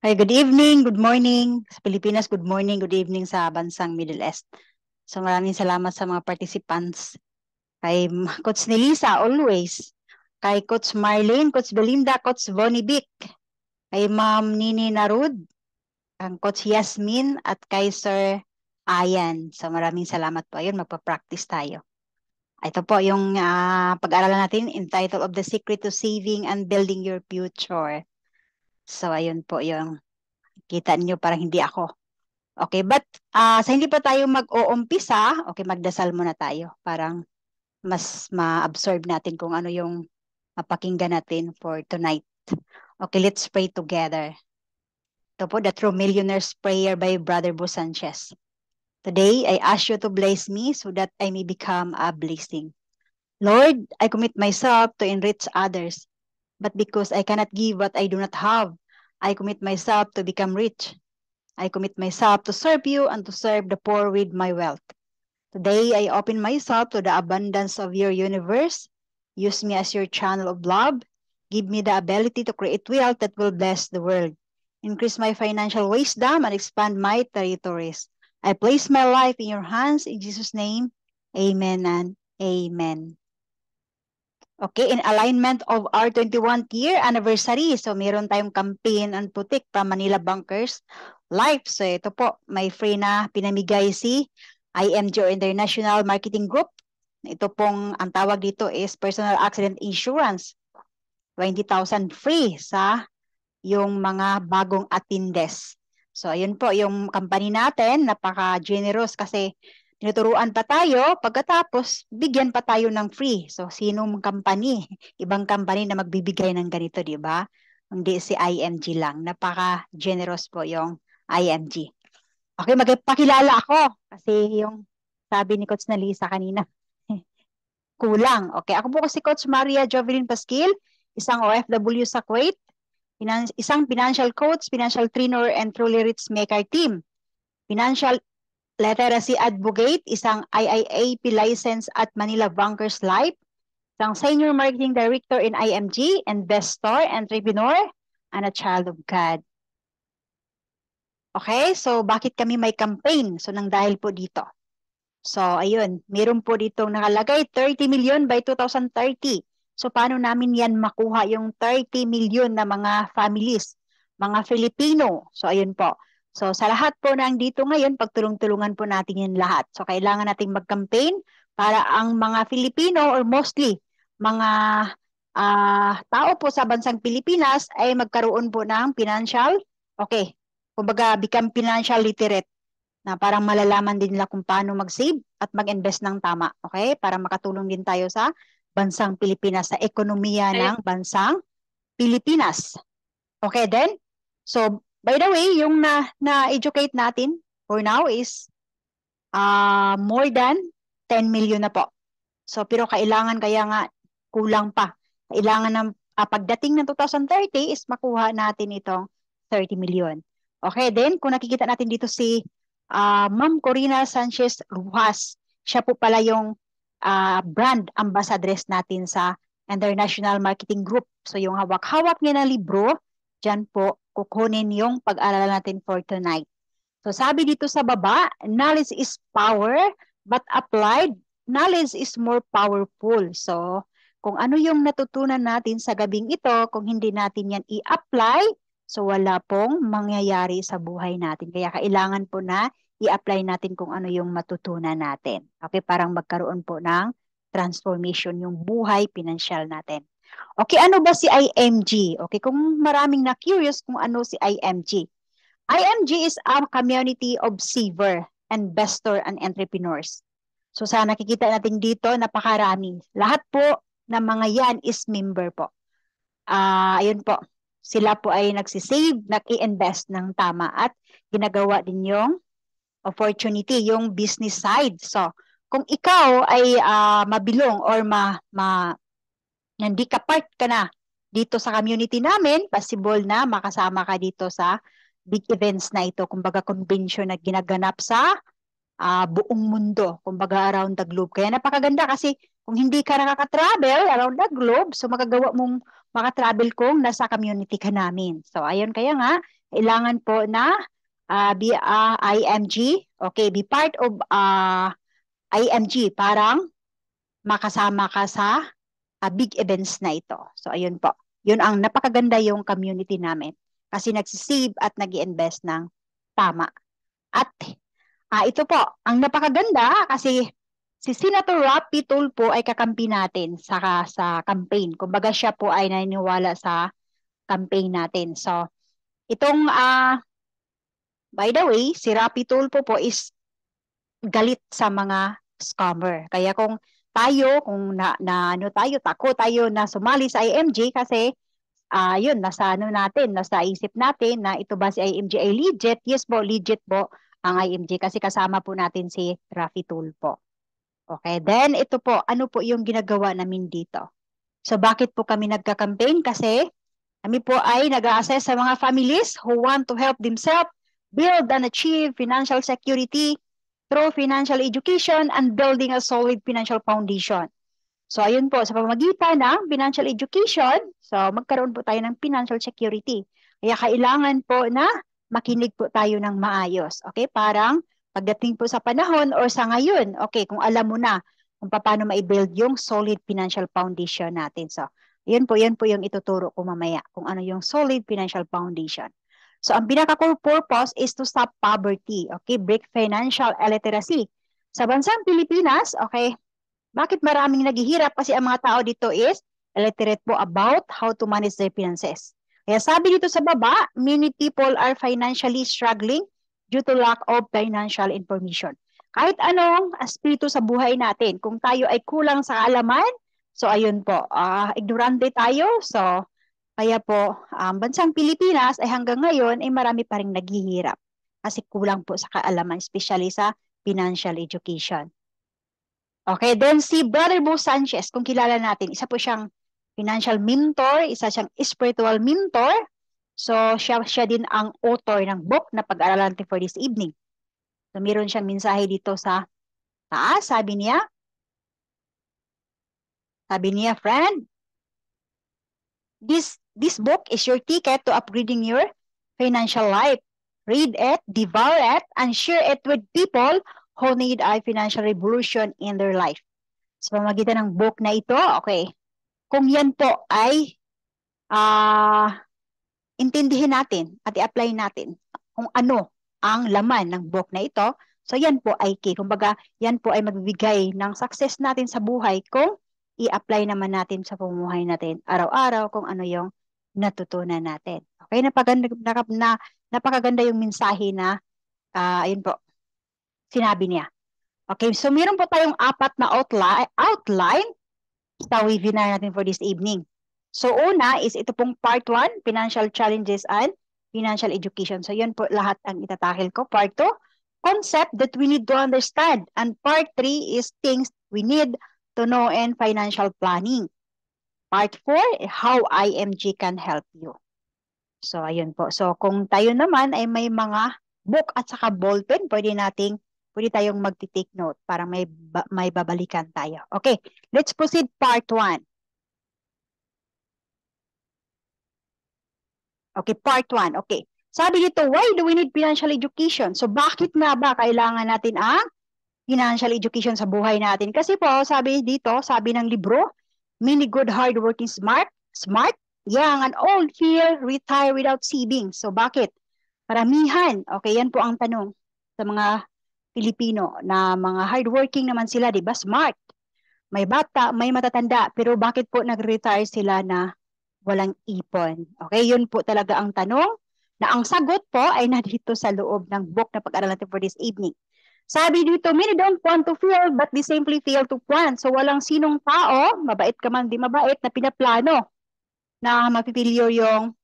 Hi, good evening, good morning sa Pilipinas, good morning, good evening sa bansang Middle East. So maraming salamat sa mga participants. Kay Coach Nelisa, always. Kay Coach Marlene, Coach Belinda, Coach Bonnie Vic. Kay Ma'am Nini Narud, ang Coach Yasmin, at kay Sir Ayan. So maraming salamat po. Ayun, magpa-practice tayo. Ito po yung pag-aaralan natin entitled of the secret to saving and building your future. So ayun po yung kita niyo parang hindi ako. Okay, but sa hindi pa tayo mag-uumpisa, okay, magdasal muna tayo. Parang mas ma-absorb natin kung ano yung mapakinggan natin for tonight. Okay, let's pray together. Ito po, The True Millionaire's Prayer by Brother Bo Sanchez. Today, I ask you to bless me so that I may become a blessing. Lord, I commit myself to enrich others, but because I cannot give what I do not have, I commit myself to become rich. I commit myself to serve you and to serve the poor with my wealth. Today, I open myself to the abundance of your universe. Use me as your channel of love. Give me the ability to create wealth that will bless the world. Increase my financial wisdom and expand my territories. I place my life in your hands. In Jesus' name, amen and amen. Okay, in alignment of our 21th year anniversary, so meron tayong campaign and putik from Manila Bankers Life. So ito po, may free na pinamigay si IMG or International Marketing Group. Ito pong, ang tawag dito is Personal Accident Insurance. 20,000 free sa yung mga bagong attendees. So ayun po, yung company natin, napaka-generous kasi tinuturuan pa tayo, pagkatapos bigyan pa tayo ng free. So sinong company, ibang company na magbibigay ng ganito, di ba? Hindi si IMG lang. Napaka-generous po yung IMG. Okay, magpakilala ako kasi yung sabi ni Coach Nalisa kanina, kulang. Okay, ako po kasi Coach Maria Jovelyn Pasquil, isang OFW sa Kuwait, isang financial coach, financial trainer, and truly rich maker team. Financial literacy advocate, isang IIAP license at Manila Bankers Life, isang senior marketing director in IMG, investor, entrepreneur, and a child of God. Okay, so bakit kami may campaign? So nang dahil po dito. So ayun, meron po ditong nakalagay 30 million by 2030. So paano namin yan makuha yung 30 million na mga families, mga Filipino? So ayun po. So sa lahat po na dito ngayon, pagtulong-tulungan po natin yan lahat. So kailangan nating mag-campaign para ang mga Filipino or mostly mga tao po sa bansang Pilipinas ay magkaroon po ng financial, okay, kumbaga become financial literate na parang malalaman din nila kung paano mag-save at mag-invest ng tama, okay? Para makatulong din tayo sa bansang Pilipinas, sa ekonomiya ng bansang Pilipinas. Okay, then? So, by the way, yung na-educate natin for now is more than 10 million na po. So, pero kailangan kaya nga kulang pa. Kailangan ng pagdating ng 2030 is makuha natin itong 30 million. Okay, then kung nakikita natin dito si Ma'am Corina Sanchez Rujas, siya po pala yung brand ambassadress natin sa International Marketing Group. So yung hawak-hawak niya na libro, dyan po kukunin yung pag-aralan natin for tonight. So sabi dito sa baba, knowledge is power, but applied, knowledge is more powerful. So kung ano yung natutunan natin sa gabing ito, kung hindi natin yan i-apply, so wala pong mangyayari sa buhay natin. Kaya kailangan po na i-apply natin kung ano yung matutunan natin. Okay, parang magkaroon po ng transformation yung buhay pinansyal natin. Okay, ano ba si IMG? Okay, kung maraming na-curious kung ano si IMG. IMG is a community of saver, investor, and entrepreneurs. So sa nakikita natin dito, napakarami. Lahat po ng mga yan is member po. Ayun po, sila po ay nagsisave, nag-i-invest ng tama at ginagawa din yung opportunity, yung business side. So kung ikaw ay mabilong or hindi ka part ka na dito sa community namin, possible na makasama ka dito sa big events na ito, kumbaga convention na ginaganap sa buong mundo, kumbaga around the globe. Kaya napakaganda kasi Kung hindi ka nakaka-travel around the globe, so magagawa mong maka-travel kung nasa community ka namin. So ayun, kaya nga, kailangan po na be IMG, okay, be part of IMG, parang makasama ka sa big events na ito. So ayun po, yun ang napakaganda yung community namin kasi nagsisave at nag-i-invest ng tama. At ito po, ang napakaganda kasi si Senator Rapi Tulfo ay kakampi natin sa campaign. Kumbaga siya po ay naniniwala sa campaign natin. So, itong, by the way, si Rapi Tulfo po is galit sa mga scammer. Kaya kung tayo, kung ano tayo, tako tayo na sumali sa IMG kasi yun, nasa ano natin, nasa isip natin na ito ba si IMG ay legit? Yes po, legit po ang IMG kasi kasama po natin si Rafi Tulfo. Okay, then ito po, ano po yung ginagawa namin dito? So bakit po kami nagka-campaign? Kasi kami po ay nag-a-assess sa mga families who want to help themselves build and achieve financial security through financial education and building a solid financial foundation. So ayun po, sa pamamagitan ng financial education, so magkaroon po tayo ng financial security. Kaya kailangan po na makinig po tayo ng maayos. Okay, parang pagdating po sa panahon or sa ngayon, okay, kung alam mo na kung paano ma-build yung solid financial foundation natin. So, yun po yung ituturo ko mamaya, kung ano yung solid financial foundation. So, ang pinaka-core purpose is to stop poverty, okay, break financial illiteracy. Sa bansang Pilipinas, okay, bakit maraming naghihirap? Kasi ang mga tao dito is illiterate po about how to manage their finances. Kaya sabi dito sa baba, many people are financially struggling due to lack of financial information. Kahit anong aspito sa buhay natin, kung tayo ay kulang sa kaalaman, so ayun po, ignorante tayo, so kaya po, ang bansang Pilipinas ay hanggang ngayon ay marami pa rin naghihirap kasi kulang po sa kaalaman, especially sa financial education. Okay, then si Brother Bo Sanchez, kung kilala natin, isa po siyang financial mentor, isa siyang spiritual mentor. So, siya din ang author ng book na pag-aralan natin for this evening. So, meron siyang mensahe dito sa taas. Sabi niya, friend, this book is your ticket to upgrading your financial life. Read it, devour it, and share it with people who need a financial revolution in their life. Sa pamamagitan ng book na ito, okay, kung yan po ay intindihin natin at i-apply natin kung ano ang laman ng book na ito, so yan po ay key. Kumbaga, yan po ay magbibigay ng success natin sa buhay kung i-apply naman natin sa pamumuhay natin araw-araw kung ano yung natutunan natin. Okay, napakaganda yung mensahe na ayun po, sinabi niya. Okay, so meron po tayong apat na outline sa webinar natin for this evening. So una is ito pong part 1, financial challenges and financial education. So yun po lahat ang itatakil ko. Part 2, concept that we need to understand. And part 3 is things we need to know in financial planning. Part 4, how IMG can help you. So ayun po. So kung tayo naman ay may mga book at saka ballpen, pwede tayong magti-take note para may babalikan tayo. Okay, let's proceed part 1. Okay, part 1. Okay. Sabi dito, why do we need financial education? So bakit nga ba kailangan natin ang financial education sa buhay natin? Kasi po, sabi dito, sabi ng libro, many good hardworking smart, young and old feel retire without savings. So bakit? Paramihan. Okay, yan po ang tanong sa mga Pilipino na mga hardworking naman sila, di ba? Smart. May bata, may matatanda, pero bakit po nag-retire sila na walang ipon? Okay, yun po talaga ang tanong na ang sagot po ay nandito sa loob ng book na pag-aralan natin for this evening. Sabi dito, many don't want to fail but they simply fail to plan. So walang sinong tao, mabait ka man di mabait, na pinaplano na mapipilyo yung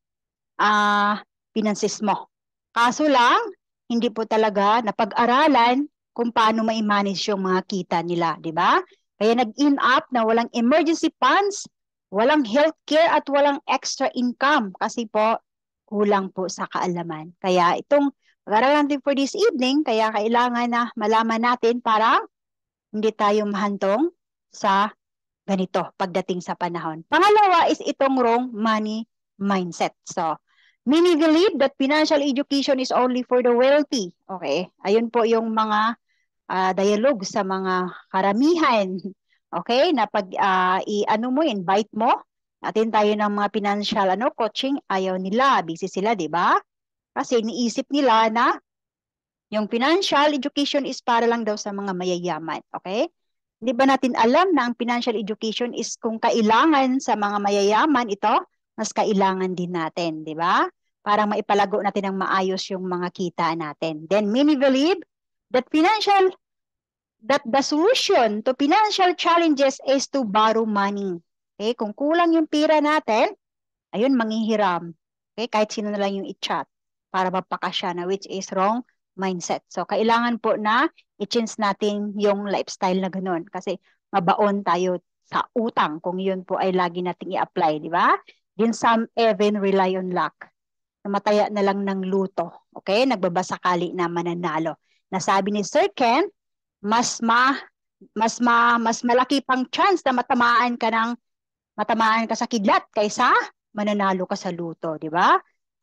finances mo. Kaso lang, hindi po talaga napag-aralan kung paano ma-manage yung mga kita nila, di ba? Kaya nag-end up na walang emergency funds, walang healthcare at walang extra income kasi po kulang po sa kaalaman. Kaya itong pag-aralan natin for this evening, kaya kailangan na malaman natin para hindi tayo mahantong sa ganito pagdating sa panahon. Pangalawa is itong wrong money mindset. So, many believe that financial education is only for the wealthy. Okay? Ayun po yung mga dialogue sa mga karamihan. Okay? Na pag i-ano mo, invite mo, atin tayo ng mga financial coaching, ayaw nila, busy sila, di ba? Kasi iniisip nila na yung financial education is para lang daw sa mga mayayaman. Okay? Di ba natin alam na ang financial education is kung kailangan sa mga mayayaman ito, mas kailangan din natin, di ba? Para maipalago natin ang maayos yung mga kita natin. Then many believe that the solution to financial challenges is to borrow money. Okay? Kung kulang yung pira natin, ayun, manghihiram. Okay? Kahit sino na lang yung i-chat para mapakasya na, which is wrong mindset. So, kailangan po na i-change natin yung lifestyle na ganun. Kasi mabaon tayo sa utang kung yun po ay lagi nating i-apply, di ba? Then some even rely on luck. Namataya na lang ng luto. Okay? Nagbabasakali na mananalo. Nasabi ni Sir Ken, mas malaki pang chance na matamaan ka sa kidlat kaysa mananalo ka sa luto, di ba?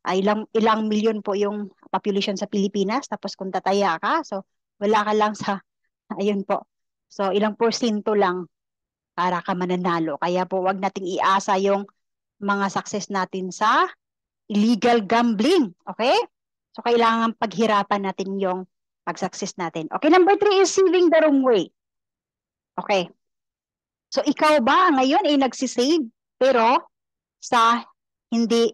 Ilang milyon po yung population sa Pilipinas, tapos kung tataya ka, so wala ka lang sa ayun po. So ilang porsyento lang para ka mananalo. Kaya po wag nating iasa yung mga success natin sa illegal gambling, okay? So kailangan paghirapan natin yung pag-success natin. Okay, number 3 is saving the wrong way. Okay. So ikaw ba ngayon ay nagsisave pero sa hindi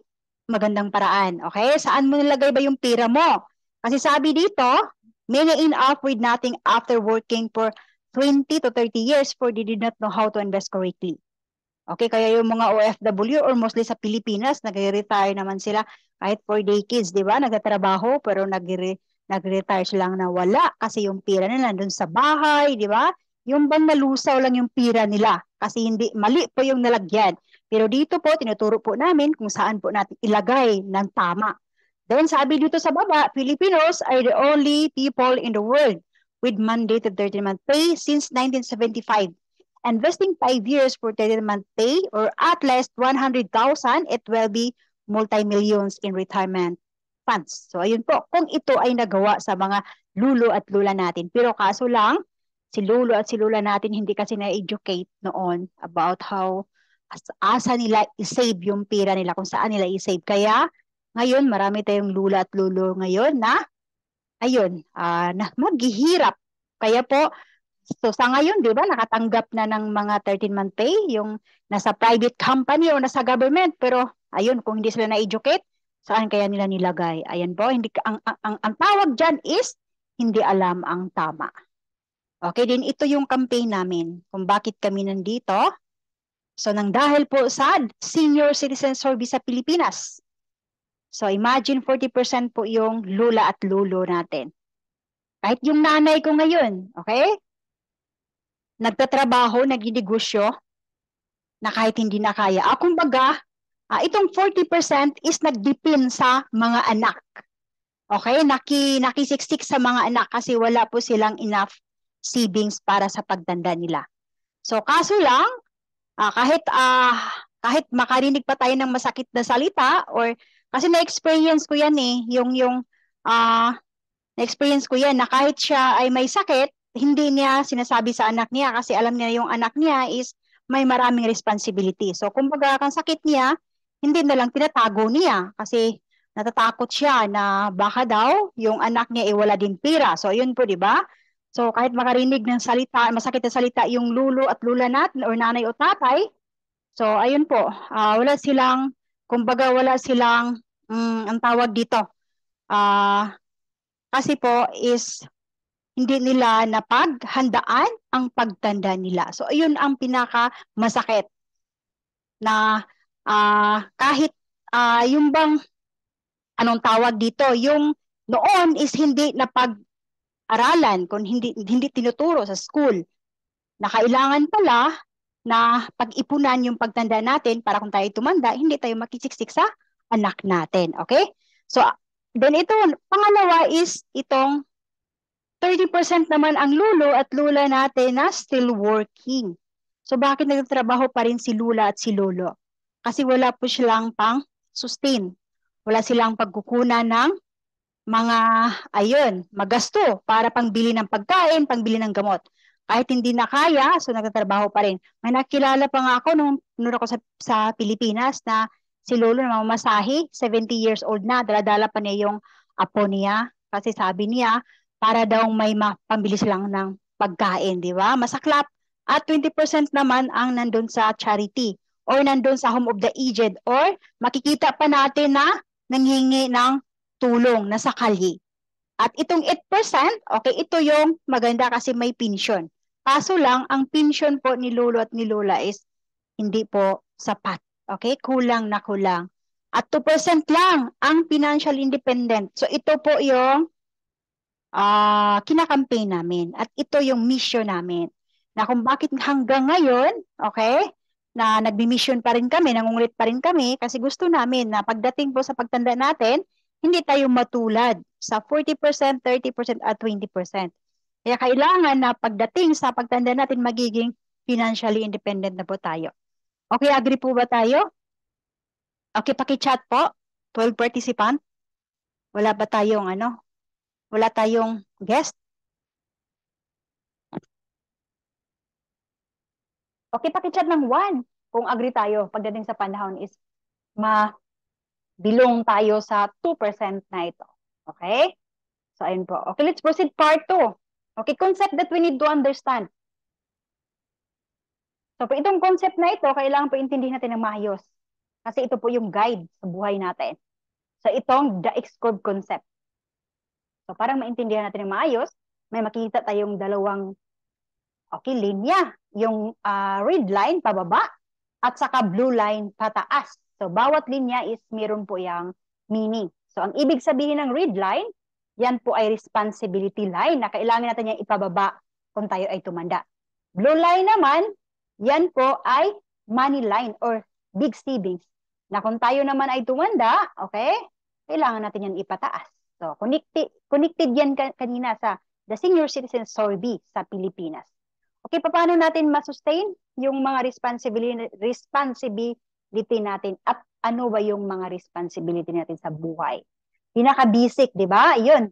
magandang paraan? Okay? Saan mo nilagay ba yung pera mo? Kasi sabi dito, many end up with nothing after working for 20 to 30 years for they did not know how to invest correctly. Okay, kaya yung mga OFW or mostly sa Pilipinas, nagre-retire naman sila kahit for decades, di ba? Nagtatrabaho pero nagre-retire silang na wala kasi yung pira nila nandun sa bahay, di ba? Yung bang nalusaw lang yung pira nila kasi hindi mali po yung nalagyan. Pero dito po, tinuturo po namin kung saan po natin ilagay ng tama. Then sabi dito sa baba, Filipinos are the only people in the world with mandated 13-month pay since 1975. Investing 5 years for 13-month pay or at least 100,000, it will be multi-millions in retirement funds. So ayun po, kung ito ay nagawa sa mga lulo at lula natin. Pero kaso lang, si lulo at si lula natin hindi kasi na-educate noon about how asa nila i-save yung pera nila, kung saan nila i-save. Kaya ngayon, marami tayong lula at lulo ngayon na ayun, na maghihirap. Kaya po, so sa ngayon, di ba, nakatanggap na ng mga 13-month pay, yung nasa private company o nasa government, pero ayun, kung hindi sila na-educate, saan kaya nila nilagay? Ayan po, hindi, ang tawag dyan is, hindi alam ang tama. Okay, din ito yung campaign namin, kung bakit kami nandito. So, nang dahil po sa Senior Citizen Service sa Pilipinas. So, imagine 40% po yung lula at lulo natin. Kahit yung nanay ko ngayon, okay? Nagtatrabaho, nagdinegosyo, na kahit hindi na kaya. Kumbaga, itong 40% is nagdipin sa mga anak. Okay? Nakisiksik sa mga anak kasi wala po silang enough savings para sa pagtanda nila. So, kaso lang, kahit makarinig pa tayo ng masakit na salita or kasi na-experience ko yan na-experience ko yan na kahit siya ay may sakit, hindi niya sinasabi sa anak niya kasi alam niya yung anak niya is may maraming responsibility. So, kumbaga, kang sakit niya, hindi na lang tinatago niya kasi natatakot siya na baka daw yung anak niya ay wala din pira. So, yun po, di ba? So, kahit makarinig ng salita, masakit na salita yung lulo at lula natin or nanay o tatay, so, ayun po, wala silang, kumbaga, wala silang, ang tawag dito, kasi po is hindi nila napaghandaan ang pagtanda nila. So, ayun ang pinaka masakit na kahit yung bang anong tawag dito, yung noon is hindi napag-aralan, kung hindi tinuturo sa school, na kailangan pala na pag-ipunan yung pagtanda natin para kung tayo tumanda, hindi tayo makisiksik sa anak natin. Okay? So, then ito, pangalawa is itong 30% naman ang lulo at lula natin na still working. So bakit nagtatrabaho pa rin si Lula at si Lolo? Kasi wala po silang pang sustain. Wala silang pagkukunan ng mga, ayun, magasto para pangbili ng pagkain, pangbili ng gamot. Kahit hindi na kaya, so nagtatrabaho pa rin. May nakilala pa nga ako nung ako sa Pilipinas na si Lolo na mamasahe, 70 years old na, daladala pa niya yung apo niya. Kasi sabi niya, para daw may pambili silang ng pagkain, di ba? Masaklap. At 20% naman ang nandun sa charity or nandun sa Home of the Aged or makikita pa natin na nanghingi ng tulong na sa kalye. At itong 8%, okay, ito yung maganda kasi may pension. Kaso lang, ang pension po ni Lolo at ni Lola is hindi po sapat. Okay, kulang na kulang. At 2% lang ang financial independent. So ito po yung kinakampaign namin. At ito yung mission namin. Na kung bakit hanggang ngayon, okay, na nagbi-mission pa rin kami, nangungulit pa rin kami, kasi gusto namin na pagdating po sa pagtanda natin, hindi tayo matulad sa 40%, 30% at 20%. Kaya kailangan na pagdating sa pagtanda natin, magiging financially independent na po tayo. Okay, agree po ba tayo? Okay, paki-chat po, 12 participant. Wala ba tayong wala tayong guest? Okay, paki-chat ng 1 kung agree tayo pagdating sa panahon is mabilong tayo sa 2% na ito. Okay? So, ayun po. Okay, let's proceed part 2. Okay, concept that we need to understand. So, po itong concept na ito, kailangan po intindihin natin ng maayos. Kasi ito po yung guide sa buhay natin. So, itong the X-curve concept. So, parang maintindihan natin ng maayos, may makikita tayong dalawang linya. Yung red line pababa at saka blue line pataas. So, bawat linya is meron po yung meaning. So, ang ibig sabihin ng red line, yan po ay responsibility line na kailangan natin yung ipababa kung tayo ay tumanda. Blue line naman, yan po ay money line or big savings. Na kung tayo naman ay tumanda, okay, kailangan natin yan ipataas. So, connected yan kanina sa the Senior Citizen Survey sa Pilipinas. Okay, paano natin masustain yung mga responsibility natin at ano ba yung mga responsibility natin sa buhay? Pinaka-basic, di ba? Yun.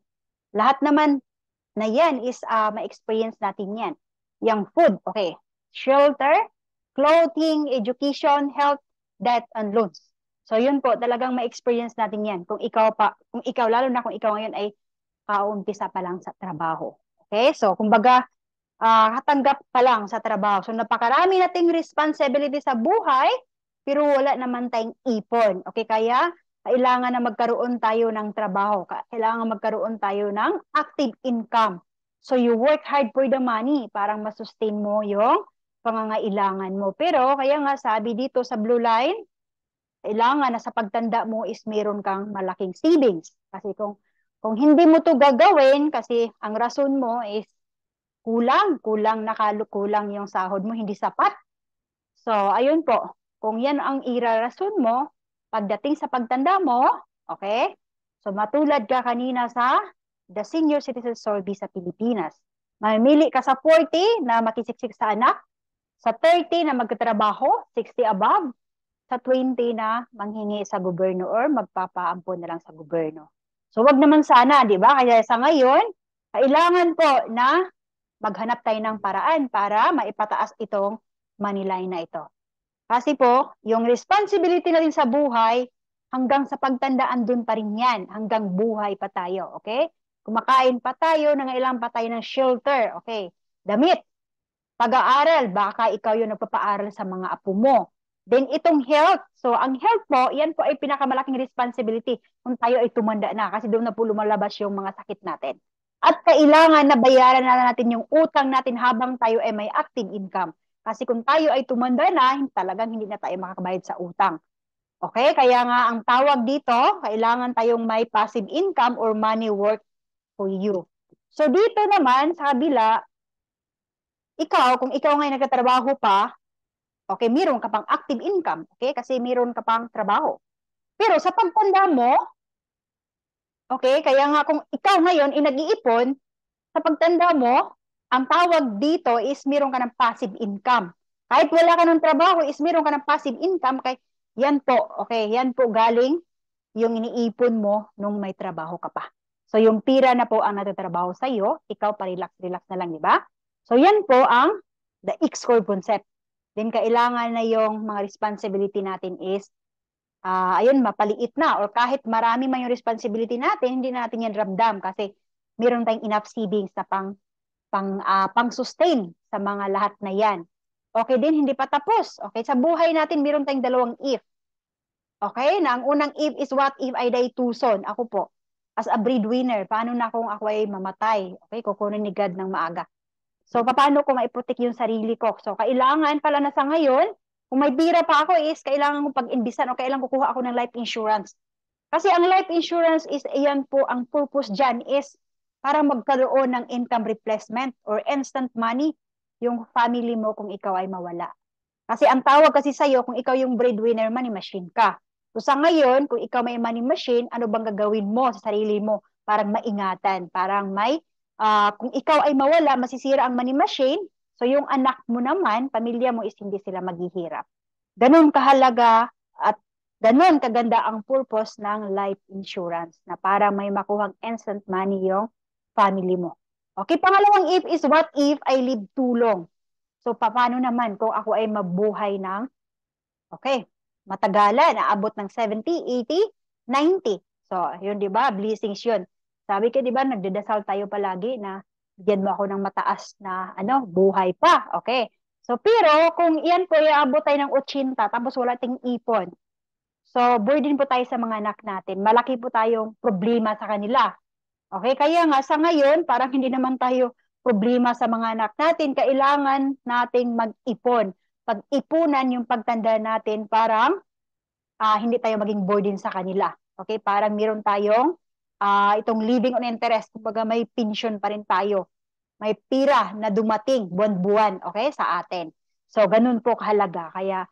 Lahat naman na yan is ma-experience natin yan. Yung food, okay. Shelter, clothing, education, health, debt, and loans. So yun po, talagang ma-experience natin yan. Kung ikaw, lalo na kung ikaw ngayon ay kaumpisa pa lang sa trabaho. Okay, so kumbaga, katanggap pa lang sa trabaho. So napakarami nating responsibility sa buhay, pero wala naman tayong ipon. Okay, kaya kailangan na magkaroon tayo ng trabaho. Kailangan magkaroon tayo ng active income. So you work hard for the money, parang masustain mo yung pangangailangan mo. Pero kaya nga sabi dito sa blue line, kailangan na sa pagtanda mo is meron kang malaking savings. Kasi kung hindi mo to gagawin, kasi ang rason mo is kulang yung sahod mo, hindi sapat. So, ayun po. Kung yan ang irarason mo, pagdating sa pagtanda mo, okay? So, matulad ka kanina sa the Senior Citizen Survey sa Pilipinas. Mamili ka sa 40 na makisiksik sa anak, sa 30 na magtatrabaho, 60 above, sa 20 na manghingi sa gobyerno or magpapaampon na lang sa gobyerno. So, wag naman sana, di ba? Kaya sa ngayon, kailangan po na maghanap tayo ng paraan para maipataas itong money line na ito. Kasi po, yung responsibility natin sa buhay, hanggang sa pagtandaan dun pa rin yan, hanggang buhay pa tayo, okay? Kumakain pa tayo, nangailangan pa tayo ng shelter, okay? Damit, pag-aaral, baka ikaw yung nagpapaaral sa mga apo mo. Then itong health, so ang health po, yan po ay pinakamalaking responsibility kung tayo ay tumanda na kasi doon na po lumalabas yung mga sakit natin. At kailangan na bayaran na natin yung utang natin habang tayo ay may active income. Kasi kung tayo ay tumanda na, talagang hindi na tayo makakabayad sa utang. Okay? Kaya nga ang tawag dito, kailangan tayong may passive income or money work for you. So dito naman, sa kabila, kung ikaw ngayon nagtatrabaho pa, okay, meron ka pang active income, okay? Kasi meron ka pang trabaho. Pero sa pagtanda mo, okay, kaya nga kung ikaw ngayon nag-iipon, sa pagtanda mo, ang tawag dito is meron ka ng passive income. Kahit wala ka ng trabaho, is meron ka ng passive income, kay yan po, okay, yan po galing yung iniipon mo nung may trabaho ka pa. So yung pira na po ang natatrabaho sa iyo, ikaw pa relax-relax na lang, di ba? So yan po ang the X-curve concept. Then kailangan na yung mga responsibility natin is, ayun, mapaliit na or kahit marami man yung responsibility natin, hindi natin yan ramdam kasi meron tayong enough savings na pang-sustain sa mga lahat na yan. Okay din, hindi pa tapos. Okay, sa buhay natin, meron tayong dalawang if. Okay, na ang unang if is what if I die too soon? Ako po, as a breadwinner, paano na kung ako ay mamatay? Okay, kukunin ni God ng maaga. So, paano ko maiprotect yung sarili ko? So, kailangan pala na sa ngayon, kung may pira pa ako is, kailangan kong pag-imbisan o kailangan kukuha ako ng life insurance. Kasi ang life insurance is, ayan po, ang purpose dyan is para magkaroon ng income replacement or instant money yung family mo kung ikaw ay mawala. Kasi ang tawag kasi sa'yo, kung ikaw yung breadwinner, money machine ka. So sa ngayon, kung ikaw may money machine, ano bang gagawin mo sa sarili mo? Parang maingatan, parang kung ikaw ay mawala, masisira ang money machine, so yung anak mo naman, pamilya mo is hindi sila maghihirap. Ganun kahalaga at ganun kaganda ang purpose ng life insurance na para may makuhang instant money yung family mo. Okay, pangalawang if is what if I live too long? So, paano naman kung ako ay mabuhay ng, okay, matagalan, aabot ng 70, 80, 90. So, yun, di ba? Blessings yun. Sabi ko, di ba, nagdadasal tayo palagi na bigyan mo ako ng mataas na, buhay pa. Okay. So, pero kung iyan po, iaabot tayo ng 80, tapos wala ting ipon. So, burden po tayo sa mga anak natin. Malaki po tayong problema sa kanila. Okay, kaya nga sa ngayon, parang hindi naman tayo problema sa mga anak natin. Kailangan nating mag-ipon. Pag-ipunan yung pagtanda natin, parang hindi tayo maging burden sa kanila. Okay, parang meron tayong itong living on interest. Kumbaga may pension pa rin tayo. May pira na dumating buwan-buwan, okay, sa atin. So, ganun po kahalaga. Kaya,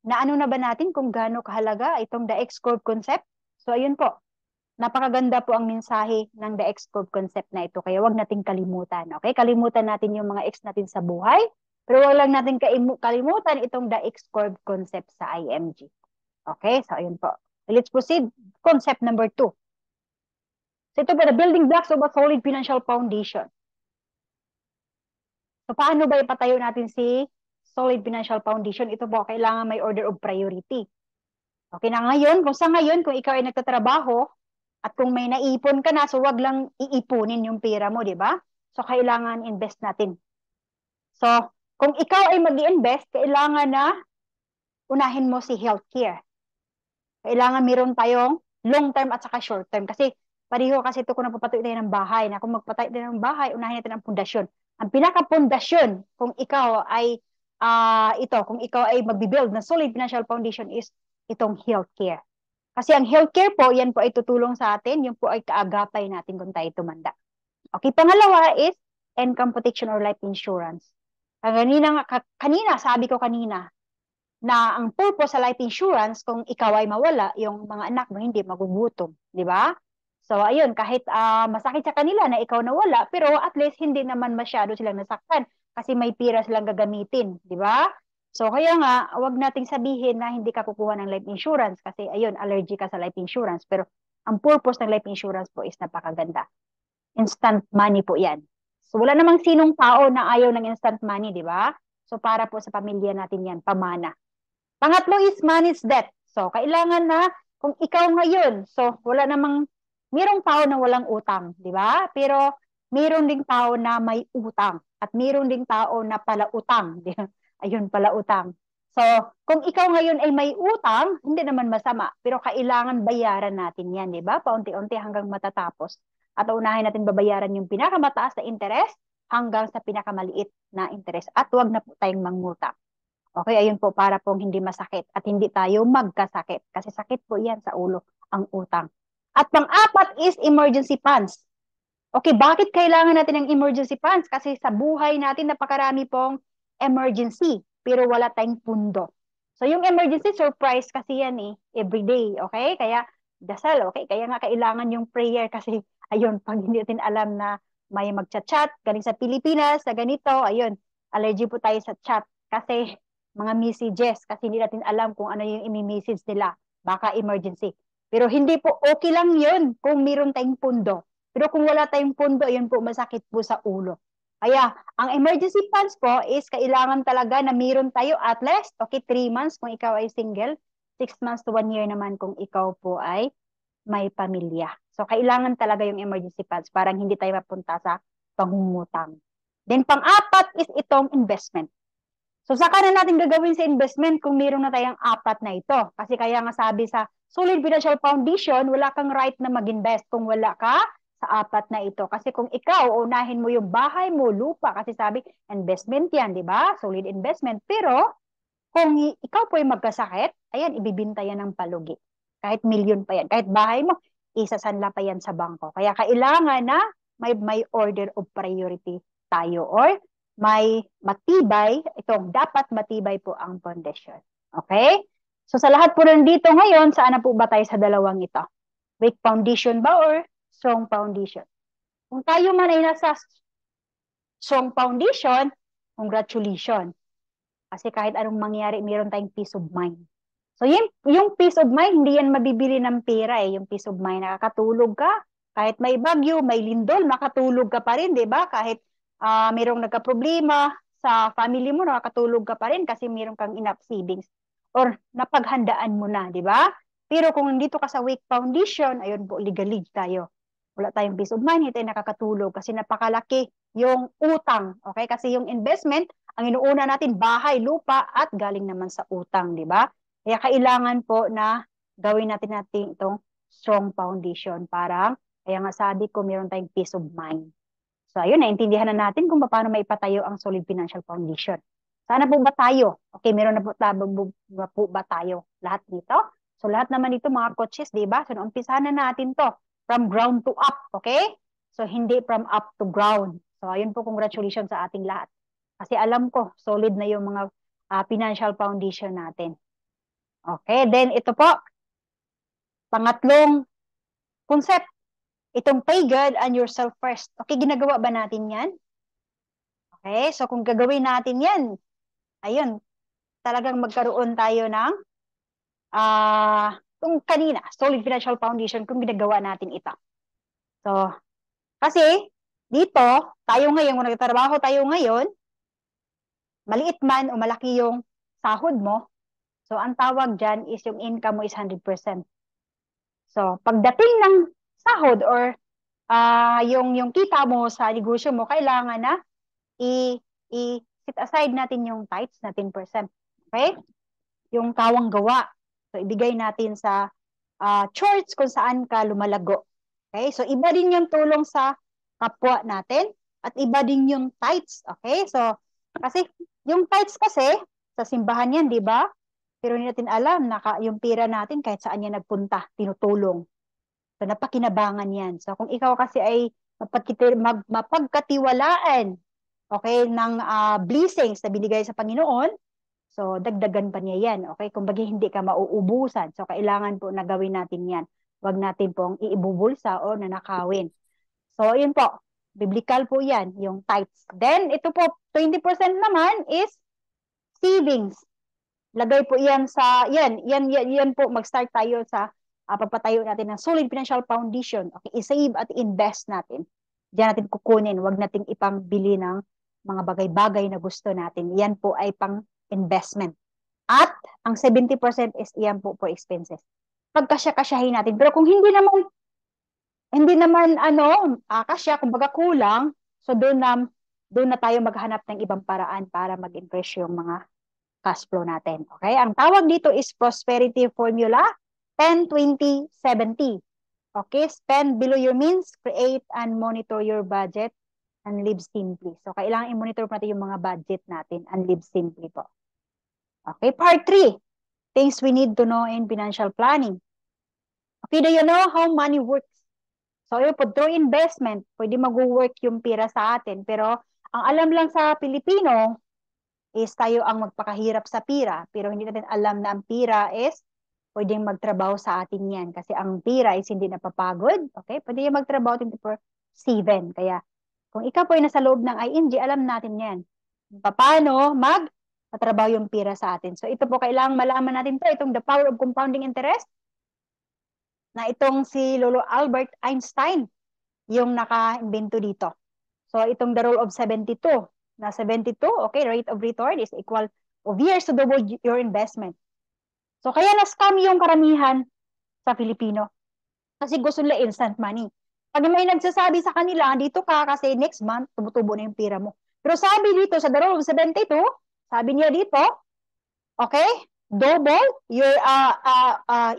naano na ba natin kung gaano kahalaga itong the X-curve concept? So, ayun po. Napakaganda po ang mensahe ng the X-curve concept na ito. Kaya wag nating kalimutan. Okay? Kalimutan natin yung mga X natin sa buhay. Pero wag lang natin kalimutan itong the X-curve concept sa IMG. Okay? So, ayun po. Let's proceed. Concept number 2. So, ito po, the building blocks of a solid financial foundation. So, paano ba ipatayo natin si solid financial foundation? Ito po, kailangan may order of priority. Okay na ngayon, kung ikaw ay nagtatrabaho, at kung may naipon ka na, so wag lang iipunin yung pera mo, di ba? So, kailangan invest natin. So, kung ikaw ay mag-i-invest, kailangan na unahin mo si healthcare. Kailangan meron tayong long term at saka short term. Kasi pareho kasi ito kung napapatuloy tayo ng bahay. Na kung magpatayo tayo ng bahay, unahin natin ang pundasyon. Ang pinaka-pundasyon, kung ikaw ay kung ikaw ay magbibuild ng solid financial foundation is itong healthcare. Kasi ang healthcare po, yan po ay tutulong sa atin, yung po ay kaagapay natin kung tayo tumanda. Okay, pangalawa is income protection or life insurance. Kanina, sabi ko kanina, na ang purpose sa life insurance, kung ikaw ay mawala, yung mga anak mo hindi magugutom, di ba? So, ayun, kahit masakit sa kanila na ikaw nawala, pero at least hindi naman masyado silang nasaktan kasi may pira silang gagamitin, di ba? So, kaya nga, wag nating sabihin na hindi ka kukuha ng life insurance kasi, ayun, allergy ka sa life insurance. Pero, ang purpose ng life insurance po is napakaganda. Instant money po yan. So, wala namang sinong tao na ayaw ng instant money, di ba? So, para po sa pamilya natin yan, pamana. Pangatlo is manage debt. So, kailangan na, kung ikaw ngayon, so, mayroong tao na walang utang, di ba? Pero, mayroon ding tao na may utang. At mayroon ding tao na pala utang. Ayun pala utang. So, kung ikaw ngayon ay may utang, hindi naman masama. Pero kailangan bayaran natin yan, di ba? Paunti-unti hanggang matatapos. At unahin natin babayaran yung pinakamataas na interest hanggang sa pinakamaliit na interest. At huwag na po tayong mangutang. Okay, ayun po, para pong hindi masakit at hindi tayo magkasakit. Kasi sakit po yan sa ulo, ang utang. At pang-apat is emergency funds. Okay, bakit kailangan natin ng emergency funds? Kasi sa buhay natin, napakarami pong emergency, pero wala tayong pundo. So, yung emergency surprise kasi yan everyday, okay? Kaya, dasal, okay? Kaya nga kailangan yung prayer kasi, ayun, pag hindi natin alam na may magchat-chat, galing sa Pilipinas, sa ganito, ayun, allergy po tayo sa chat kasi mga messages, kasi hindi natin alam kung ano yung imi-message nila. Baka emergency. Pero hindi po, okay lang yun kung meron tayong pundo. Pero kung wala tayong pundo, yun po masakit po sa ulo. Kaya, ang emergency funds po is kailangan talaga na meron tayo at least, okay, 3 months kung ikaw ay single, 6 months to 1 year naman kung ikaw po ay may pamilya. So, kailangan talaga yung emergency funds para hindi tayo mapunta sa pangungutang. Then, pang-apat is itong investment. So, saka na natin gagawin sa investment kung meron na tayong apat na ito. Kasi kaya nga sabi sa Solid Financial Foundation, wala kang right na mag-invest kung wala ka sa apat na ito. Kasi kung ikaw, unahin mo yung bahay mo, lupa, kasi sabi, investment yan, di ba? Solid investment. Pero, kung ikaw po ay magkasakit, ayan, ibibinta yan ng palugi. Kahit milyon pa yan. Kahit bahay mo, isasanla pa yan sa bangko. Kaya kailangan na may order of priority tayo or may matibay, itong dapat matibay po ang foundation. Okay? So sa lahat po nandito ngayon, saan na po ba tayo sa dalawang ito? Weak foundation ba or strong foundation? Kung tayo man ay nasa strong foundation, congratulations. Kasi kahit anong mangyari, meron tayong peace of mind. So yung peace of mind, hindi yan mabibili ng pera eh. Yung peace of mind, nakakatulog ka. Kahit may bagyo, may lindol, makatulog ka pa rin, di ba? Kahit mayroong nagka-problema sa family mo, nakakatulog ka pa rin kasi mayroong kang enough savings. Or napaghandaan mo na, di ba? Pero kung nandito ka sa weak foundation, ayun po, ligalig tayo. Wala tayong peace of mind, hindi tayo nakakatulog kasi napakalaki yung utang. Okay? Kasi yung investment, ang inuuna natin, bahay, lupa, at galing naman sa utang, di ba? Kaya kailangan po na gawin natin itong strong foundation para, kaya nga sabi ko, meron tayong peace of mind. So, ayun, naintindihan na natin kung paano maipatayo ang solid financial foundation. Sana po ba tayo? Okay, meron na po ba tayo lahat dito? So, lahat naman dito, mga coaches, di ba? So, umpisahan na natin to from ground to up, okay? So, hindi from up to ground. So, ayun po, congratulations sa ating lahat. Kasi alam ko, solid na yung mga financial foundation natin. Okay, then ito po, pangatlong concept, itong pay God and yourself first. Okay, ginagawa ba natin yan? Okay, so kung gagawin natin yan, ayun, talagang magkaroon tayo ng, kung kanina, solid financial foundation, kung ginagawa natin ito. So, kasi, dito, tayo ngayon, kung nagtatrabaho tayo ngayon, maliit man o malaki yung sahod mo, so ang tawag dyan is yung income mo is 100%. So, pagdating ng sahod or yung kita mo sa negosyo mo, kailangan na i-set aside natin yung tithes na 10%. Okay? Yung kawang gawa. So, ibigay natin sa church kung saan ka lumalago. Okay? So, iba din yung tulong sa kapwa natin at iba din yung tithes. Okay? So, kasi yung tithes kasi, sa simbahan yan, di ba? Pero hindi natin alam na yung pira natin kahit saan yan nagpunta, tinutulong. So, napakinabangan yan. So, kung ikaw kasi ay mapagkatiwalaan, okay, ng blessings na binigay sa Panginoon, so, dagdagan pa niya yan. Okay? Kumbaga, hindi ka mauubusan. So, kailangan po na gawin natin yan. Huwag natin pong iibubulsa o nanakawin. So, yun po. Biblical po yan, yung tithes. Then, ito po, 20% naman is savings. Lagay po yan sa, yan po, mag-start tayo sa papatayo natin ng solid financial foundation. Okay, i-save at invest natin. Diyan natin kukunin, wag nating ipangbili ng mga bagay-bagay na gusto natin. Yan po ay pang investment. At ang 70% is yan po for expenses. Pagkasya-kasyahin natin. Pero kung hindi naman kasya, kumbaga kulang, so doon na tayo maghanap ng ibang paraan para mag-increase yung mga cash flow natin. Okay? Ang tawag dito is prosperity formula 10-20-70. Okay? Spend below your means, create and monitor your budget, and live simply. So, kailangan i-monitor natin yung mga budget natin and live simply po. Okay? Part 3. Things we need to know in financial planning. Okay, do you know how money works? So, yun po, through investment, pwede mag-work yung pira sa atin. Pero, ang alam lang sa Pilipino, is tayo ang magpakahirap sa pira, pero hindi natin alam na ang pira is pwedeng magtrabaho sa atin yan. Kasi ang pira is hindi napapagod. Okay? Pwede yung magtrabaho 24/7. Kaya kung ikaw po ay nasa loob ng ING, alam natin yan. Paano magtatrabaho yung pira sa atin. So ito po, kailangang malaman natin to, itong the power of compounding interest, na itong si Lolo Albert Einstein yung naka-invento dito. So itong the rule of 72, na 72, okay, rate of return is equal of years to double your investment. So kaya na-scam yung karamihan sa Filipino kasi gusto nila instant money. Pag may nagsasabi sa kanila, dito ka kasi next month, tumutubo na yung pira mo. Pero sabi dito sa the rule of 72, sabi niya dito, okay, double your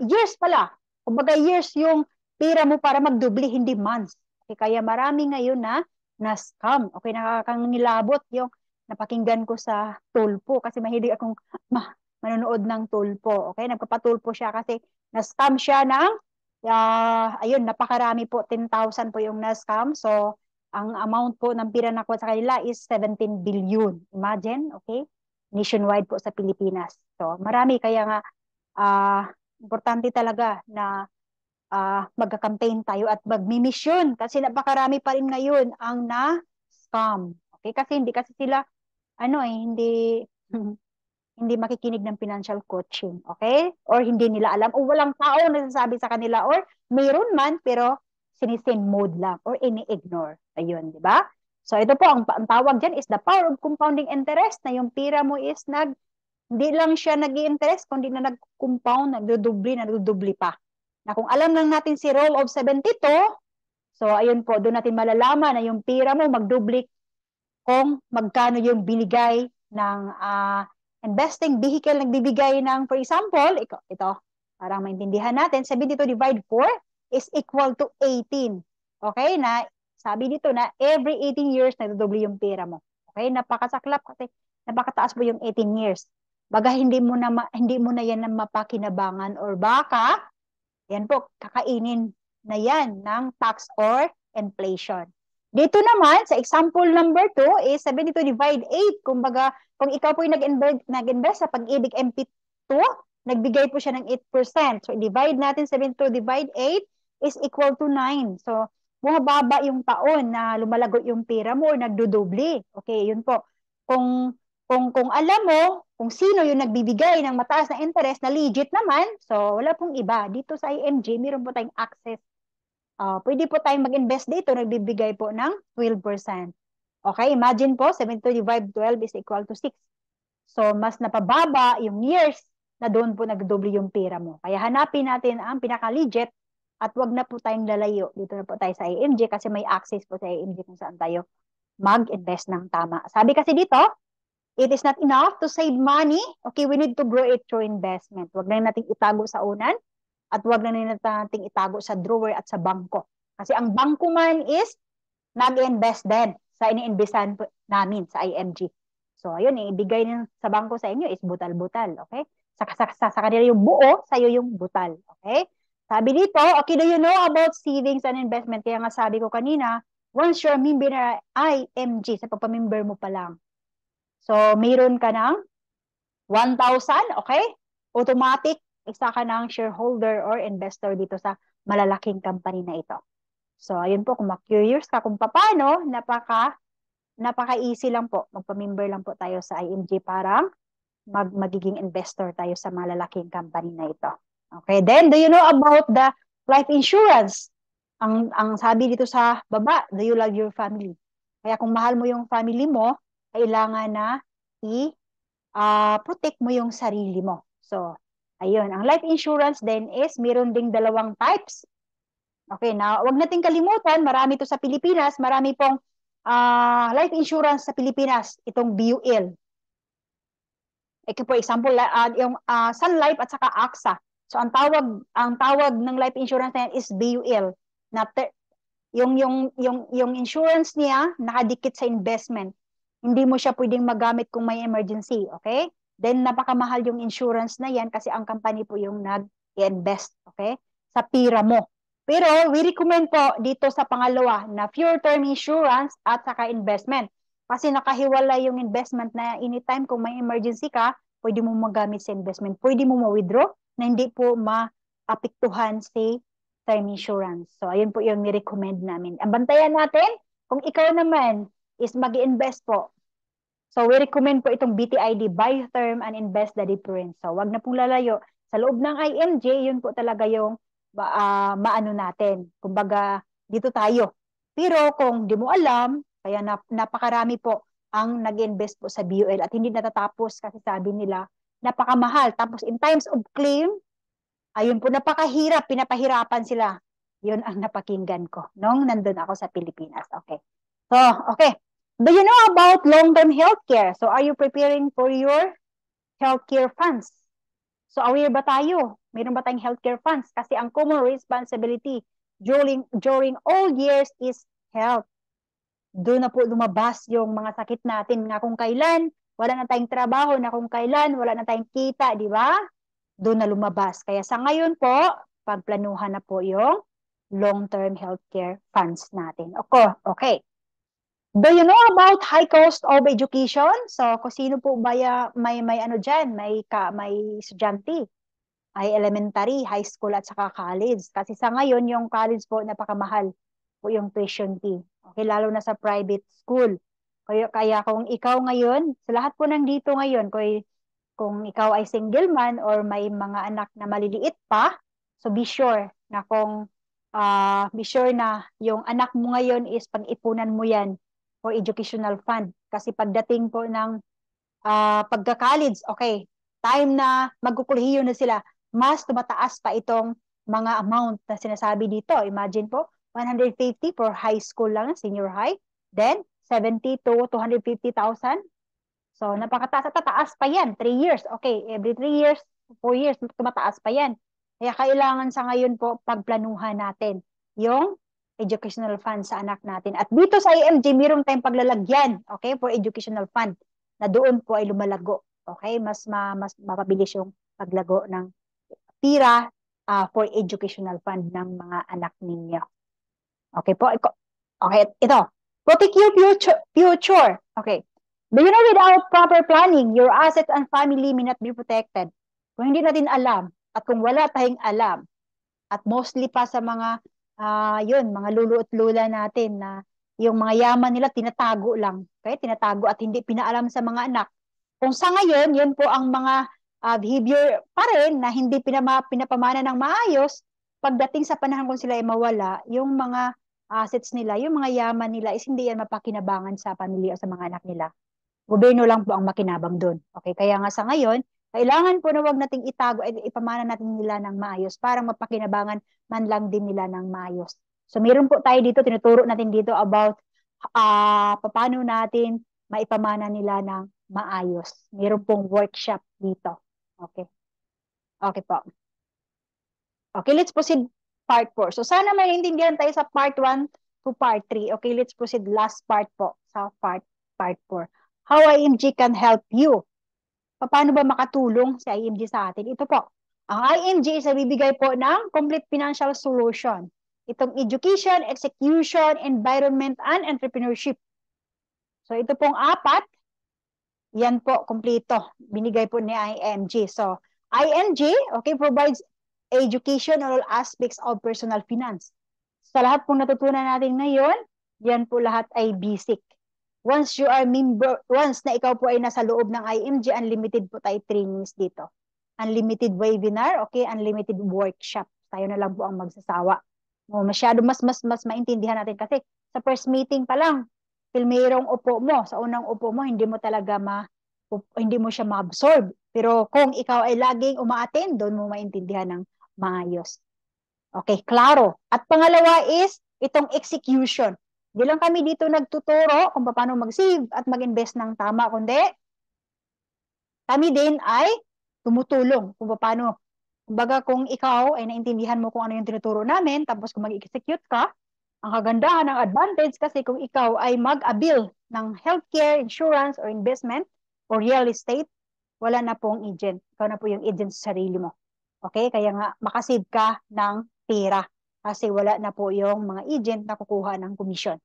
years pala. Kumbaga years yung pira mo para magdubli, hindi months. Okay, kaya marami ngayon na scam. Okay, nakakangilabot yung napakinggan ko sa tulpo kasi mahilig akong manonood ng tulpo. Okay, nagpapatulpo siya kasi na-scam siya ng ayun, napakarami po, 10,000 po yung na-scam. So, ang amount po ng pira nakuha sa kanila is 17 billion. Imagine, okay? Nationwide po sa Pilipinas. So, marami kaya nga ah importante talaga na magka-campaign tayo at magmi-mission kasi napakarami pa rin ngayon ang na-scam. Okay? Kasi hindi kasi sila hindi hindi makikinig ng financial coaching, okay? Or hindi nila alam o walang tao nagsasabi sa kanila or mayroon man pero sinisend mode lang or ini-ignore. Ayun, di ba? So ito po, ang tawag dyan is the power of compounding interest na yung pira mo is hindi lang siya nag-i-interest, kundi na nag-compound, nagdudubli pa. Na kung alam lang natin si rule of 72, so ayun po, doon natin malalaman na yung pira mo magdubli kung magkano yung binigay ng investing vehicle nagbibigay ng, for example, ito parang maintindihan natin, 72 divide 4 is equal to 18. Okay? Na sabi dito na every 18 years nagdodoble yung pera mo. Okay? Napakasaklap kasi napakataas mo yung 18 years. Baga hindi mo na yan na mapakinabangan or baka yan po kakainin na yan ng tax or inflation. Dito naman, sa example number 2 is 72 divide 8. Kumbaga, kung ikaw po yung nag-invest sa Pag-ibig MP2, nagbigay po siya ng 8%. So, divide natin 72 divide 8 is equal to 9. So, bumababa yung taon na lumalago yung pera mo or nagdudubli. Okay, yun po. Kung alam mo kung sino yung nagbibigay ng mataas na interest na legit naman, so wala pong iba. Dito sa IMG, meron po tayong access. Pwede po tayong mag-invest dito, nagbibigay po ng 12%. Okay, imagine po, 72 divide 12 is equal to 6. So, mas napababa yung years na doon po nagdoble yung pera mo. Kaya hanapin natin ang pinaka-legit at wag na po tayong lalayo. Dito na po tayo sa IMG kasi may access po sa IMG kung saan tayo mag-invest ng tama. Sabi kasi dito, it is not enough to save money. Okay, we need to grow it through investment. Wag na nating itago sa unan at wag na nating itago sa drawer at sa bangko. Kasi ang bangko man is nag-invest din sa iniinvestan namin sa IMG. So, ayun, ibigay sa bangko sa inyo is butal-butal. Okay? Sa kanila yung buo, sa iyo yung butal. Okay? Sabi dito, okay, do you know about savings and investment? Kaya nga sabi ko kanina, once you're a member na IMG, sa pagpamember mo pa lang, so, mayroon ka ng 1,000, okay? Automatic, isa ka ng shareholder or investor dito sa malalaking company na ito. So, ayun po, kung ma-curious ka kung paano, napaka-easy lang po. Magpa-member lang po tayo sa IMG para magiging investor tayo sa malalaking company na ito. Okay, then, do you know about the life insurance? Ang sabi dito sa baba, do you love your family? Kaya kung mahal mo yung family mo, kailangan na protect mo yung sarili mo. So, ayun. Ang life insurance din is meron ding dalawang types. Okay, na wag nating kalimutan, marami to sa Pilipinas, marami pong life insurance sa Pilipinas, itong BUL. For example, yung Sun Life at saka AXA. So ang tawag ng life insurance na yan is BUL. Na yung insurance niya nakadikit sa investment. Hindi mo siya pwedeng magamit kung may emergency, okay? Then napakamahal yung insurance na yan kasi ang company po yung nag-invest, okay? Sa pira mo. Pero we recommend po dito sa pangalawa na pure term insurance at saka investment. Kasi nakahiwalay yung investment na anytime kung may emergency ka, pwede mo magamit sa investment. Pwede mo ma-withdraw na hindi po maapektuhan si term insurance. So, ayun po yung ni-recommend namin. Ang bantayan natin, kung ikaw naman is mag-invest po. So we recommend po itong BTID, buy term and invest the difference. So wag na pong lalayo. Sa loob ng IMJ, yun po talaga yung maano natin. Kumbaga, dito tayo. Pero kung di mo alam, kaya napakarami po ang nag-invest po sa BUL at hindi natatapos kasi sabi nila, napakamahal. Tapos in times of claim, ayun po, napakahirap, pinapahirapan sila. Yun ang napakinggan ko nung nandun ako sa Pilipinas. Okay. So, okay. Do you know about long-term healthcare? So, are you preparing for your healthcare funds? So, aware ba tayo? Mayroon ba tayong healthcare funds? Kasi ang common responsibility during all years is health. Doon na po lumabas yung mga sakit natin nga kung kailan wala na tayong trabaho, na kung kailan wala na tayong kita, di ba? Doon na lumabas. Kaya sa ngayon po, pagplanuhan na po yung long-term healthcare funds natin. Okay. Do you know about high cost of education? So, kung sino po ba may ano diyan, may estudyante, ay elementary, high school at saka college. Kasi sa ngayon yung college po napakamahal po yung tuition fee. Okay, lalo na sa private school. Kaya kung ikaw ngayon, sa lahat po ng dito ngayon, kung ikaw ay single man or may mga anak na maliliit pa, so be sure na yung anak mo ngayon is pag-ipunan mo yan for educational fund. Kasi pagdating po ng pagka-college, okay, time na magkukulehiyo na sila, mas tumataas pa itong mga amount na sinasabi dito. Imagine po, 150 for high school lang, senior high, then 70 to 250,000. So, napakataas at tataas pa yan. 3 years. Okay, every 3 years, 4 years, tumataas pa yan. Kaya kailangan sa ngayon po, pagplanuhan natin yung educational fund sa anak natin. At dito sa IMG, mayroon tayong paglalagyan, okay, for educational fund na doon po ay lumalago. Okay, mas mapabilis yung paglago ng tira for educational fund ng mga anak ninyo. Okay po. Okay, ito. Protect your future. Okay. Do you know without proper planning, your assets and family may not be protected? Kung hindi natin alam, at kung wala tayong alam, at mostly pa sa mga, mga lulu at lula natin na yung mga yaman nila tinatago lang. Okay? Tinatago at hindi pinaalam sa mga anak. Kung sa ngayon, yun po ang mga behavior pa rin na hindi pinapamana ng maayos, pagdating sa panahon kung sila ay mawala, yung mga assets nila, yung mga yaman nila is hindi yan mapakinabangan sa pamilya o sa mga anak nila. Gobyerno lang po ang makinabang doon. Okay, kaya nga sa ngayon, kailangan po na wag nating itago at ipamana natin nila ng maayos para mapakinabangan man lang din nila ng maayos. So meron po tayo dito, tinuturo natin dito about paano natin maipamana nila ng maayos. Meron pong workshop dito. Okay. Okay po. Okay, let's proceed part 4. So sana maintindihan tayo sa part 1 to part 3. Okay, let's proceed last part po sa part 4. How IMG can help you. Paano ba makatulong si IMG sa atin? Ito po. Ang IMG is bibigay po ng complete financial solution. Itong education, execution, environment, and entrepreneurship. So ito pong 4, yan po, kompleto. Binigay po ni IMG. So, IMG, okay, provides education on all aspects of personal finance. Sa lahat pong natutunan natin ngayon, yan po lahat ay basic. Once na ikaw po ay nasa loob ng IMG, unlimited po tayo trainings dito. Unlimited webinar, okay, unlimited workshop. Tayo na lang po ang magsasawa. Masyado mas maintindihan natin kasi sa first meeting pa lang, filmerong upo mo, sa unang upo mo, hindi mo siya ma-absorb. Pero kung ikaw ay laging umaattend, doon mo maintindihan ng maayos. Okay, klaro. At pangalawa is itong execution. Hindi lang kami dito nagtuturo kung paano mag-save at mag-invest ng tama, kundi kami din ay tumutulong kung paano. Kumbaga kung ikaw ay naintindihan mo kung ano yung tinuturo namin, tapos kung mag-execute ka, ang kagandahan ng advantage kasi kung ikaw ay mag-avail ng healthcare, insurance, or investment, or real estate, wala na pong agent. Ikaw na po yung agent sa sarili mo. Okay? Kaya nga, makasave ka ng pera kasi wala na po yung mga agent na kukuha ng commission.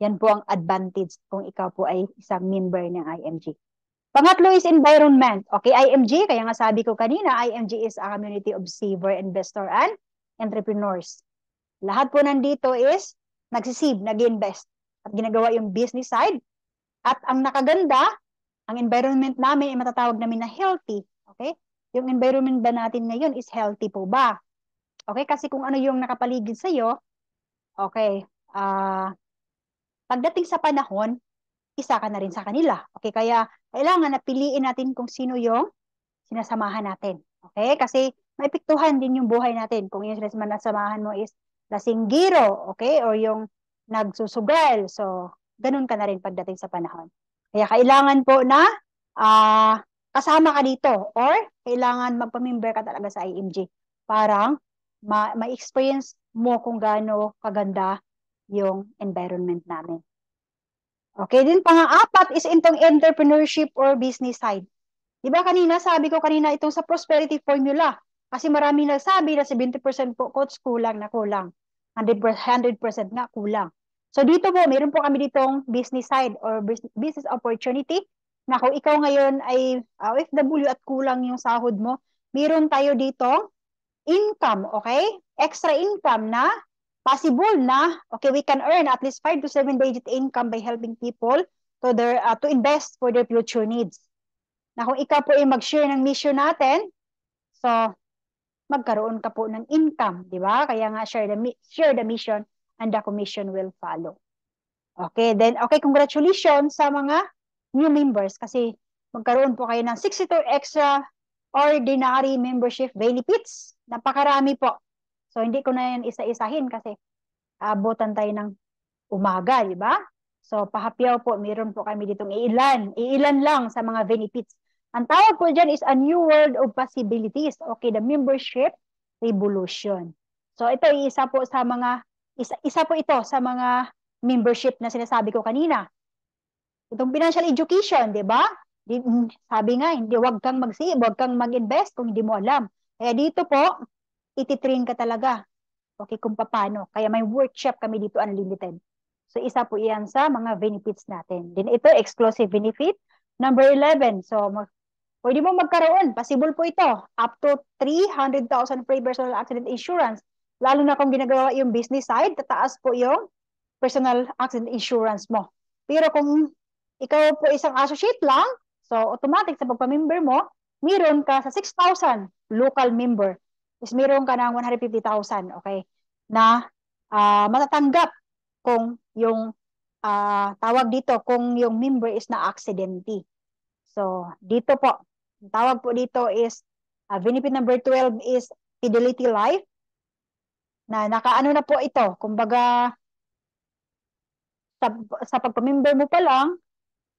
Yan po ang advantage kung ikaw po ay isang member ng IMG. Pangatlo is environment. Okay, IMG, kaya nga sabi ko kanina, IMG is a community of saver, investor, and entrepreneurs. Lahat po nandito is nagsisave, nag-invest, at ginagawa yung business side. At ang nakaganda, Ang environment namin ay matatawag namin na healthy. Okay? Yung environment ba natin ngayon is healthy po ba? Okay? Kasi kung ano yung nakapaligid sa iyo, okay, pagdating sa panahon, isa ka na rin sa kanila. Okay? Kaya kailangan napiliin natin kung sino yung sinasamahan natin. Okay? Kasi maepektuhan din yung buhay natin. Kung yung sinasamahan mo is lasinggiro, okay? O yung nagsusugal. So, ganun ka na rin pagdating sa panahon. Kaya kailangan po na uh, kasama ka dito or kailangan magpamember ka talaga sa IMG para ma-experience mo kung gaano kaganda yung environment namin. Okay, din pang-apat is itong entrepreneurship or business side. Di ba kanina, sabi ko kanina itong sa prosperity formula. Kasi marami nagsabi na 70% po coach kulang na kulang. 100% nga kulang. So dito po, meron po kami ditong business side or business opportunity na kung ikaw ngayon ay OFW at kulang yung sahod mo, meron tayo dito income, okay? Extra income na possible na, okay, we can earn at least 5 to 7 digit income by helping people to invest for their future needs. Na kung ikaw po ay mag-share ng mission natin, so magkaroon ka po ng income, di ba? Kaya nga share the mission and the commission will follow. Okay, then okay, congratulations sa mga new members kasi magkaroon po kayo ng 62 extra ordinary membership benefits. Napakarami po. So hindi ko na yan isa-isahin kasi abutan tayo ng umaga, di ba? So pahapyaw po, meron po kami ditong iilan lang sa mga benefits. Ang tawag po dyan is a new world of possibilities. Okay, the membership revolution. So ito isa po ito sa mga membership na sinasabi ko kanina. Itong financial education, di ba? Sabi nga, wag kang mag-invest kung hindi mo alam. Kaya dito po, ititrain ka talaga. Okay, kung paano. Kaya may workshop kami dito unlimited. So isa po iyan sa mga benefits natin. Then ito, exclusive benefit. Number 11. So pwede mo magkaroon. Possible po ito. Up to 300,000 free personal accident insurance. Lalo na kung ginagawa yung business side, tataas po yung personal accident insurance mo. Pero kung ikaw po isang associate lang, so automatic sa pagpamember mo, meron ka sa 6,000 local member, is meron ka ng 150,000, okay, na matatanggap kung yung tawag dito, kung yung member is na aksidente. So, dito po, tawag po dito is, benefit number 12 is Fidelity Life, na nakaano na po ito, kumbaga, sa pagpamember mo pa lang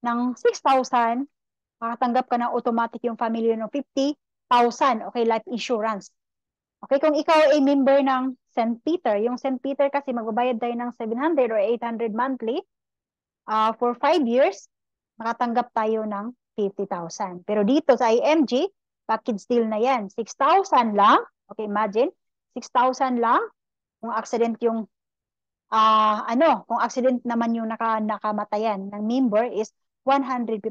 ng 6,000, makatanggap ka ng automatic yung family ng 50,000, okay, life insurance. Okay, kung ikaw ay member ng St. Peter, yung St. Peter kasi magbabayad tayo ng 700 or 800 monthly, for 5 years, makatanggap tayo ng 50,000. Pero dito sa IMG, package deal na yan, 6,000 lang, okay, imagine, 6,000 lang, kung accident yung kung accident naman yung nakamatayan ng member is 150,000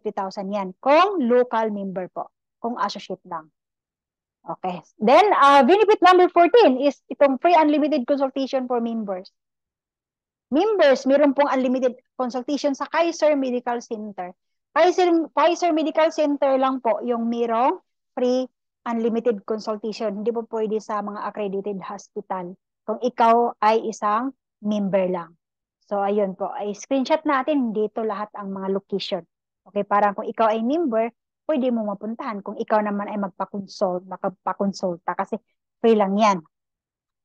yan. Kung local member po. Kung associate lang. Okay. Then, benefit number 14 is itong free unlimited consultation for members. Members, meron pong unlimited consultation sa Kaiser Medical Center. Kaiser Medical Center lang po yung merong free unlimited consultation. Hindi po pwede sa mga accredited hospital. Kung ikaw ay isang member lang. So, ayun po. Ay screenshot natin dito lahat ang mga location. Okay, parang kung ikaw ay member, pwede mo mapuntahan. Kung ikaw naman ay magpakonsulta kasi free lang yan.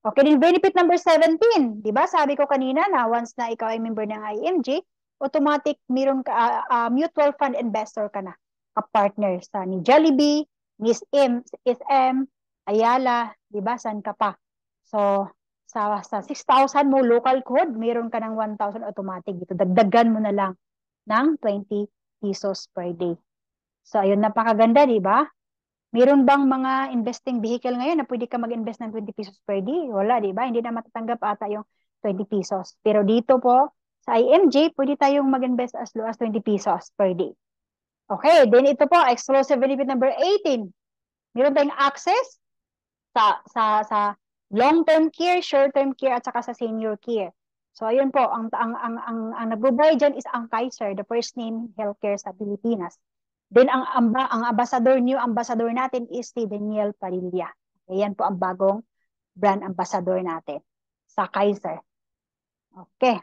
Okay, din benefit number 17. Di ba? Sabi ko kanina na once na ikaw ay member ng IMG, automatic meron ka, mutual fund investor ka na. Ka-partner sa ni Jollibee, Miss SM, Ayala, di ba? San ka pa? So, sa 6,000 mo local code, meron ka ng 1,000 automatic dito. Dagdagan mo na lang ng 20 pesos per day. So, ayun, napakaganda, di ba? Meron bang mga investing vehicle ngayon na pwede ka mag-invest ng 20 pesos per day? Wala, di ba? Hindi na matatanggap ata yung 20 pesos. Pero dito po, sa IMG, pwede tayong mag-invest as low as 20 pesos per day. Okay, then ito po, exclusive benefit number 18. Meron tayong access sa long-term care, short-term care, at saka sa senior care. So, ayun po, ang nagbubuhay dyan is ang Kaiser, the first name healthcare sa Pilipinas. Then ang ambassador natin is si Daniel Padilla. Ayan po ang bagong brand ambassador natin sa Kaiser. Okay.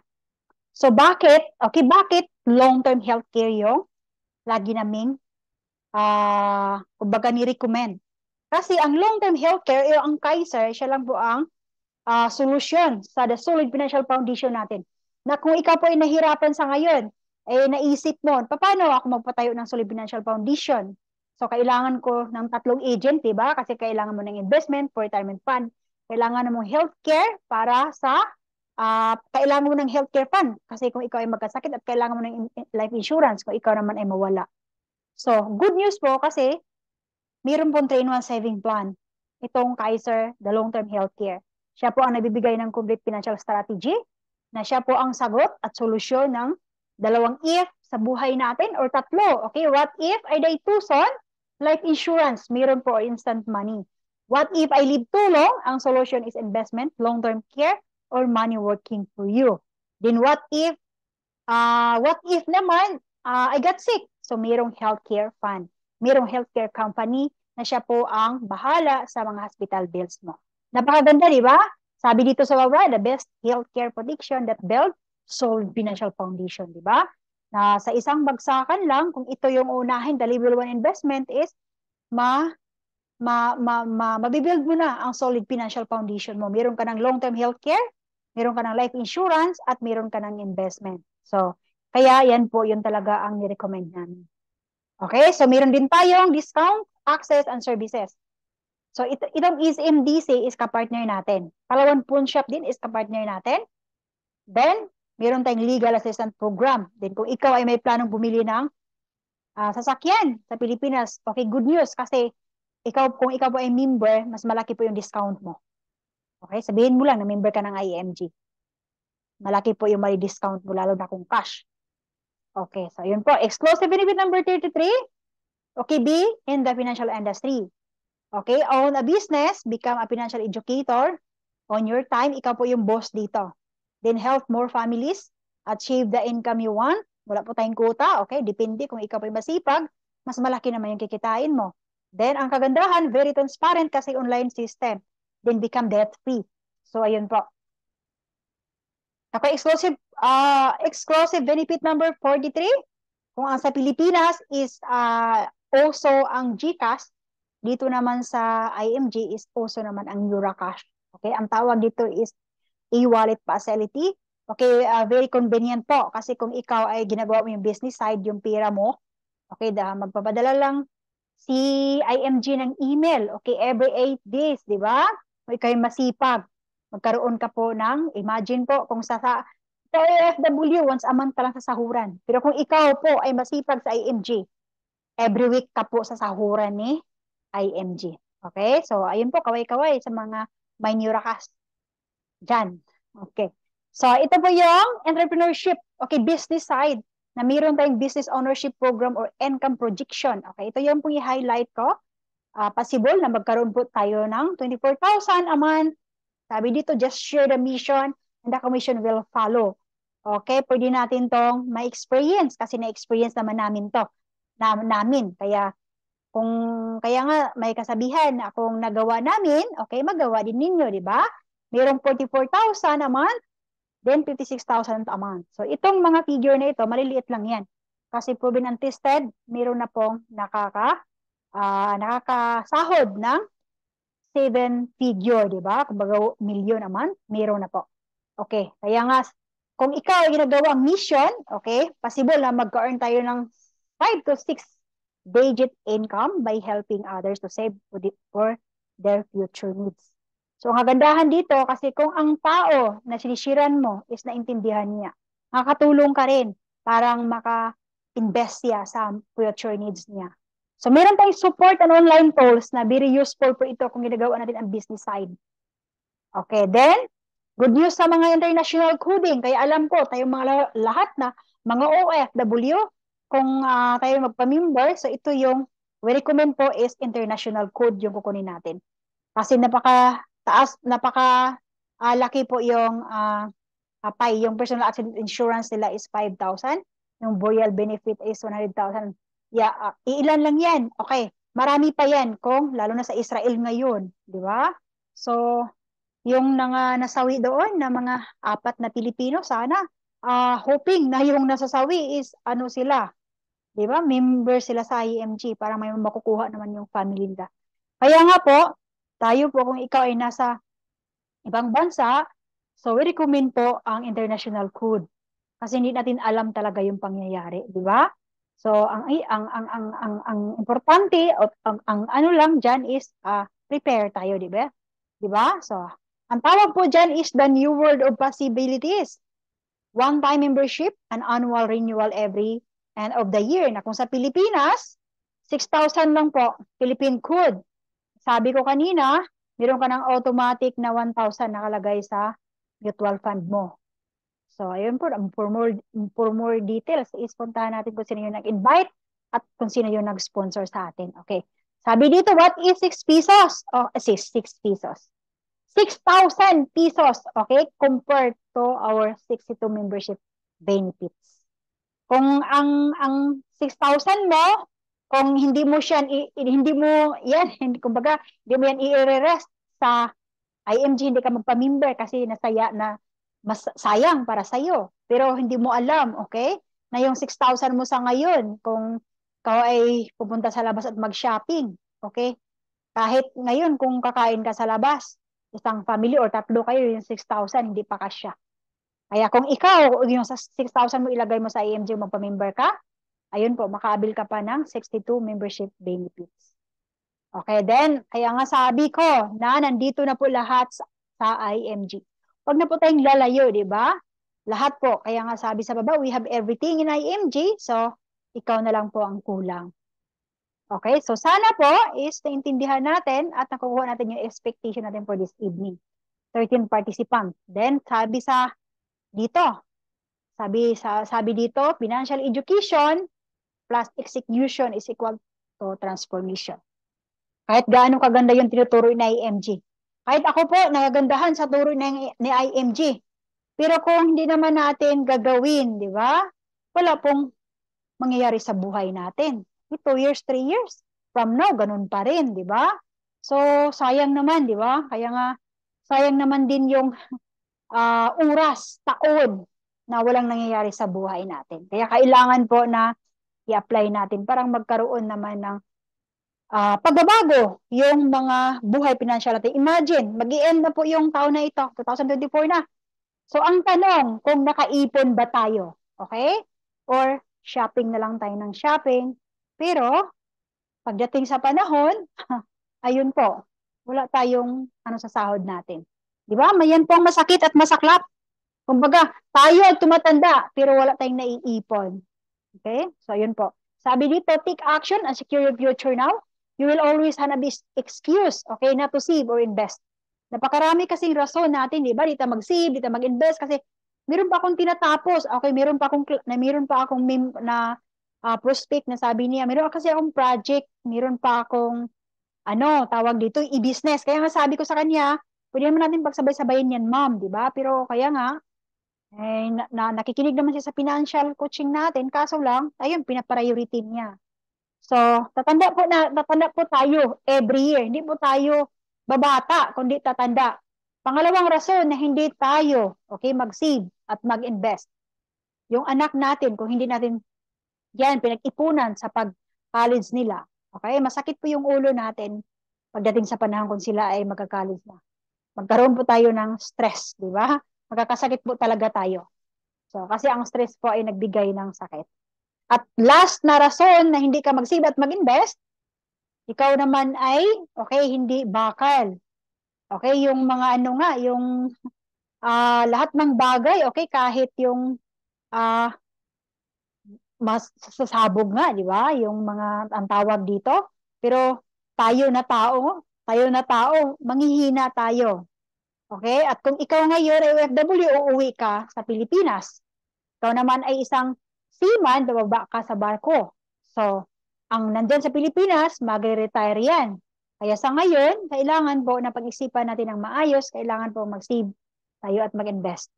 So bakit long-term healthcare yung lagi naming kumbaga ni-recommend? Kasi ang long-term healthcare, ang Kaiser, siya lang po ang solusyon sa The Solid Financial Foundation natin. Na kung ikaw po ay nahirapan sa ngayon, naisip mo, paano ako magpatayo ng Solid Financial Foundation? So, kailangan ko ng 3 agent, di ba? Kasi kailangan mo ng investment for retirement fund. Kailangan mo healthcare para sa kailangan mo ng healthcare fund. Kasi kung ikaw ay magkasakit at kailangan mo ng life insurance kung ikaw naman ay mawala. So, good news po kasi mayroon pong 3-in-1 saving plan. Itong Kaiser, the long-term healthcare. Siya po ang nagbibigay ng complete financial strategy na siya po ang sagot at solusyon ng 2 if sa buhay natin or 3. Okay, what if ay day tuson? Life insurance, mayroon po instant money. What if I live too long? Ang solution is investment, long-term care, or money working for you. Then what if naman I got sick? So mayroong healthcare fund. Mayroong healthcare company na siya po ang bahala sa mga hospital bills mo. Napakaganda, di ba? Sabi dito sa baba, the best healthcare protection that build Solid Financial Foundation, di ba? Na sa isang bagsakan lang, kung ito yung unahin, the level 1 investment is mabibuild mo na ang Solid Financial Foundation mo. Meron ka ng long-term healthcare, meron ka ng life insurance, at meron ka ng investment. So, kaya yan po yun talaga ang ni-recommend namin. Okay, so meron din tayong discount, access, and services. So, itong ECMDC is kapartner natin. Palawan Pawn Shop din is kapartner natin. Then, meron tayong legal assistance program. Then, kung ikaw ay may planong bumili ng sasakyan sa Pilipinas, okay, good news kasi kung ikaw po ay member, mas malaki po yung discount mo. Okay, sabihin mo lang na member ka ng IMG. Malaki po yung may discount mo, lalo na kung cash. Okay, so yun po. Exclusive benefit number 33. Okay, be in the financial industry. Okay, own a business, become a financial educator. On your time, ikaw po yung boss dito. Then help more families, achieve the income you want. Wala po tayong quota, okay? Depende kung ikaw po yung masipag, mas malaki naman yung kikitain mo. Then, ang kagandahan, very transparent kasi online system. Then become debt-free. So, ayun po. Okay, exclusive benefit number 43. Kung ang sa Pilipinas is also ang GCash, dito naman sa IMG is also naman ang Eurocash. Okay, ang tawag dito is e-wallet facility. Okay, very convenient po kasi kung ikaw ay ginagawa mo yung business side, yung pera mo, okay, magpapadala lang si IMG ng email, okay, every 8 days, di ba? Kung ikaw ay masipag, magkaroon ka po ng, imagine po, kung sa OFW, once a month ka lang sa sahuran. Pero kung ikaw po ay masipag sa IMG, every week ka po sa sahuran ni IMG. Okay? So, ayun po, kaway-kaway sa mga may Neuracast. Diyan. Okay. So, ito po yung entrepreneurship, okay, business side, na mayroon tayong business ownership program or income projection. Okay, ito yung pong i-highlight ko. Possible na magkaroon po tayo ng 24,000 a month. Sabi dito, just share the mission and the commission will follow. Okay, pwede natin tong ma-experience kasi na-experience naman namin to. Namin. Kaya nga may kasabihan na kung nagawa namin, okay, magawa din ninyo, di ba? Mayroong 44,000 a month, then 56,000 a month. So itong mga figure na ito, maliliit lang yan. Kasi proven and tested, mayroon na pong nakakasahod ng 7 figure, di ba? Kumbaga, million a month, mayroon na po. Okay, kaya nga, kung ikaw ay ginagawa ang mission, okay, possible na magka-earn tayo ng 5 to 6 digit income by helping others to save for their future needs. So, ang kagandahan dito, kasi kung ang tao na sinisiran mo is naintindihan niya, makakatulong ka rin parang maka-invest siya sa future needs niya. So, meron tayong support and online tools na very useful po ito kung ginagawa natin ang business side. Okay, then, good news sa mga international coding. Kaya alam ko, tayong mga lahat na mga OFW, kung tayo magpa-member, so ito yung, we recommend po is international code yung kukunin natin. Kasi laki po yung yung personal accident insurance nila is 5,000. Yung burial benefit is 100,000. ilan lang yan. Okay, marami pa yan lalo na sa Israel ngayon, di ba? So, yung nasawi doon na mga 4 na Pilipino, sana, hoping na yung nasasawi is ano sila, di ba? Member sila sa IMG para may makukuha naman yung family nila. Kaya nga po, tayo po kung ikaw ay nasa ibang bansa, so we recommend po ang international code kasi hindi natin alam talaga yung pangyayari, di ba? So ang importante o ang ano lang diyan is prepare tayo, di ba? Di ba? So ang tawag po diyan is the new world of possibilities. One-time membership and annual renewal every end of the year. Na kung sa Pilipinas, 6,000 lang po, Philippine code. Sabi ko kanina, meron ka ng automatic na 1,000 nakalagay sa mutual fund mo. So, ayun po, for more details, puntahan natin kung sino yung nag-invite at kung sino yung nag-sponsor sa atin. Okay. Sabi dito, what is 6 pesos? 6 pesos. 6,000 pesos, okay, compared to our 62 membership benefits. Kung ang 6,000 mo, kung hindi mo kumbaga, hindi mo yan i-rest sa IMG, hindi ka magpa-member kasi mas sayang para sa iyo. Pero hindi mo alam, okay? Na yung 6,000 mo sa ngayon, kung ikaw ay pupunta sa labas at mag-shopping, okay? Kahit ngayon, kung kakain ka sa labas, isang family or 3 kayo, yung 6,000, hindi pa kasya. Kaya kung ikaw, yung 6,000 mo ilagay mo sa IMG, magpa-member ka, ayun po, makaabil ka pa ng 62 membership benefits. Okay, then, kaya nga sabi ko na nandito na po lahat sa IMG. Huwag na po tayong lalayo, di ba? Lahat po. Kaya nga sabi sa baba, we have everything in IMG. So, ikaw na lang po ang kulang. Okay, so sana po is naintindihan natin at nakukuha natin yung expectation natin for this evening. 13 participants. Then, sabi dito, financial education plus execution is equal to transformation. Kahit gaano kaganda yung tinuturo ni IMG. Kahit ako po, nagagandahan sa turo ni IMG. Pero kung hindi naman natin gagawin, di ba? Wala pong mangyayari sa buhay natin. 2 years, 3 years from now, ganun pa rin, di ba? So, sayang naman, di ba? Kaya nga, sayang naman din yung oras, taon na walang nangyayari sa buhay natin. Kaya kailangan po na i-apply natin parang magkaroon naman ng pagbabago yung mga buhay financial natin. Imagine, mag-i-end na po yung taon na ito, 2024 na. So, ang tanong, kung nakaipon ba tayo? Okay? Or shopping na lang tayo ng shopping. Pero, pagdating sa panahon, ayun po, wala tayong sa sahod natin. Di ba? Mayan pong masakit at masaklap. Kumbaga, tayo ay tumatanda, pero wala tayong naiipon. Okay? So, ayun po. Sabi dito, take action and secure your future now. You will always have this excuse, okay, not to save or invest. Napakarami kasing rason natin, di ba? Dito mag-save, dito mag-invest kasi meron pa akong tinatapos. Okay, meron pa akong prospect na sabi niya, meron kasi akong project, meron pa akong tawag dito, e-business. Kaya nga sabi ko sa kanya, pwede naman natin pagsabay-sabayin yan, ma'am, di ba? Pero kaya nga, nakikinig naman siya sa financial coaching natin, kaso lang, ayun, pinapriority niya. So, tatanda po tayo every year. Hindi po tayo babata, kundi tatanda. Pangalawang rason na hindi tayo, okay, mag-save at mag-invest. Yung anak natin, kung hindi natin yan pinag-ipunan sa pag-college nila, okay, masakit po yung ulo natin pagdating sa panahon kung sila ay magka-college na. Magkaroon po tayo ng stress, di ba? Magkakasakit po talaga tayo. So, kasi ang stress po ay nagbigay ng sakit. At last na rason na hindi ka mag-save at mag-invest, ikaw naman ay, okay, hindi bakal. Okay, yung mga yung lahat ng bagay, okay, kahit yung mas sasabog nga, di ba? Yung mga ang tawag dito. Pero tayo na tao, manghihina tayo. Okay? At kung ikaw ngayon ay OFW, uuwi ka sa Pilipinas. Ikaw naman ay isang seaman, bababa ka sa barko. So, ang nandyan sa Pilipinas, magre-retire yan. Kaya sa ngayon, kailangan po na pag-isipan natin ng maayos, kailangan po mag-save tayo at mag-invest.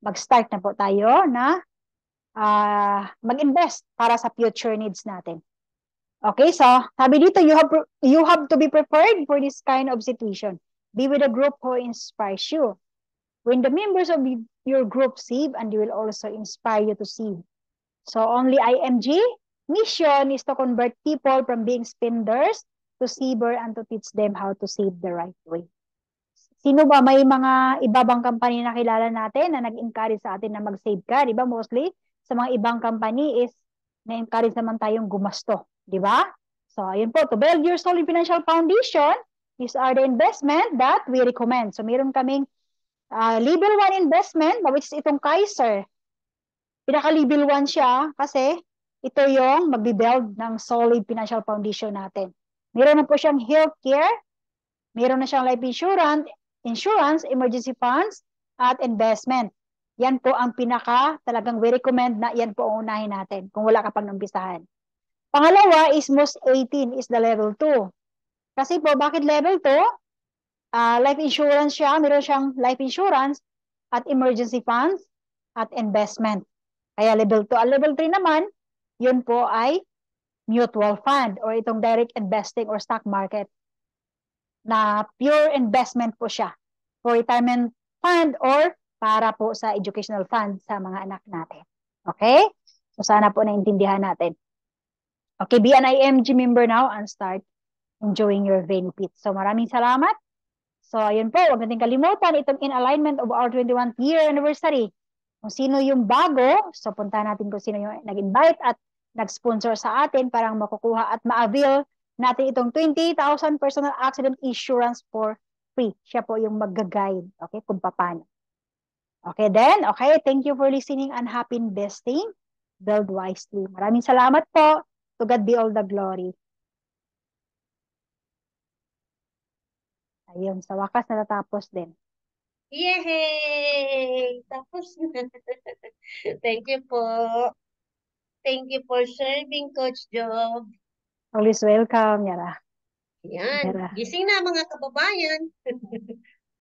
Mag-start na po tayo na mag-invest para sa future needs natin. Okay, so sabi dito, you have to be prepared for this kind of situation. Be with a group who inspires you. When the members of your group save, and they will also inspire you to save. So only IMG mission is to convert people from being spenders to saver and to teach them how to save the right way. Sino ba, may mga iba bang company na kilala natin na nag-encourage sa atin na mag-save ka? Di ba? Mostly, sa mga ibang company is na-encourage naman tayong gumasto. Di ba? So, ayun po. To build your solid financial foundation, these are the investment that we recommend. So, meron kaming level 1 investment, which is itong Kaiser. Pinaka-level 1 siya kasi ito yung magbi-build ng solid financial foundation natin. Meron na po siyang healthcare, meron na siyang life insurance, emergency funds, at investment. Yan po ang pinaka talagang we recommend na yan po ang unahin natin kung wala ka pang nampisahan. Pangalawa is most 18 is the level 2. Kasi po, bakit level 2? Life insurance siya, meron siyang life insurance at emergency funds at investment. Kaya level 2. Ang level 3 naman, yun po ay mutual fund or itong direct investing or stock market na pure investment po siya for retirement fund or para po sa educational fund sa mga anak natin. Okay? So sana po naintindihan natin. Okay, be an IMG member now and start enjoying your benefits. So maraming salamat. So ayun po, huwag natin kalimutan itong in alignment of our 21st year anniversary. Kung sino yung bago, so punta natin kung sino yung nag-invite at nag-sponsor sa atin para makukuha at ma-avail natin itong 20,000 personal accident insurance for free. Siya po yung mag-guide, okay, kung paano. Okay, then, okay, thank you for listening and happy investing. Build wisely. Maraming salamat po. To God be all the glory. Ayun, sa wakas natatapos din. Yay! Tapos na. Thank you po. Thank you for serving, Coach Job. Always welcome, Yara. Yan. Yara. Gising na mga kababayan.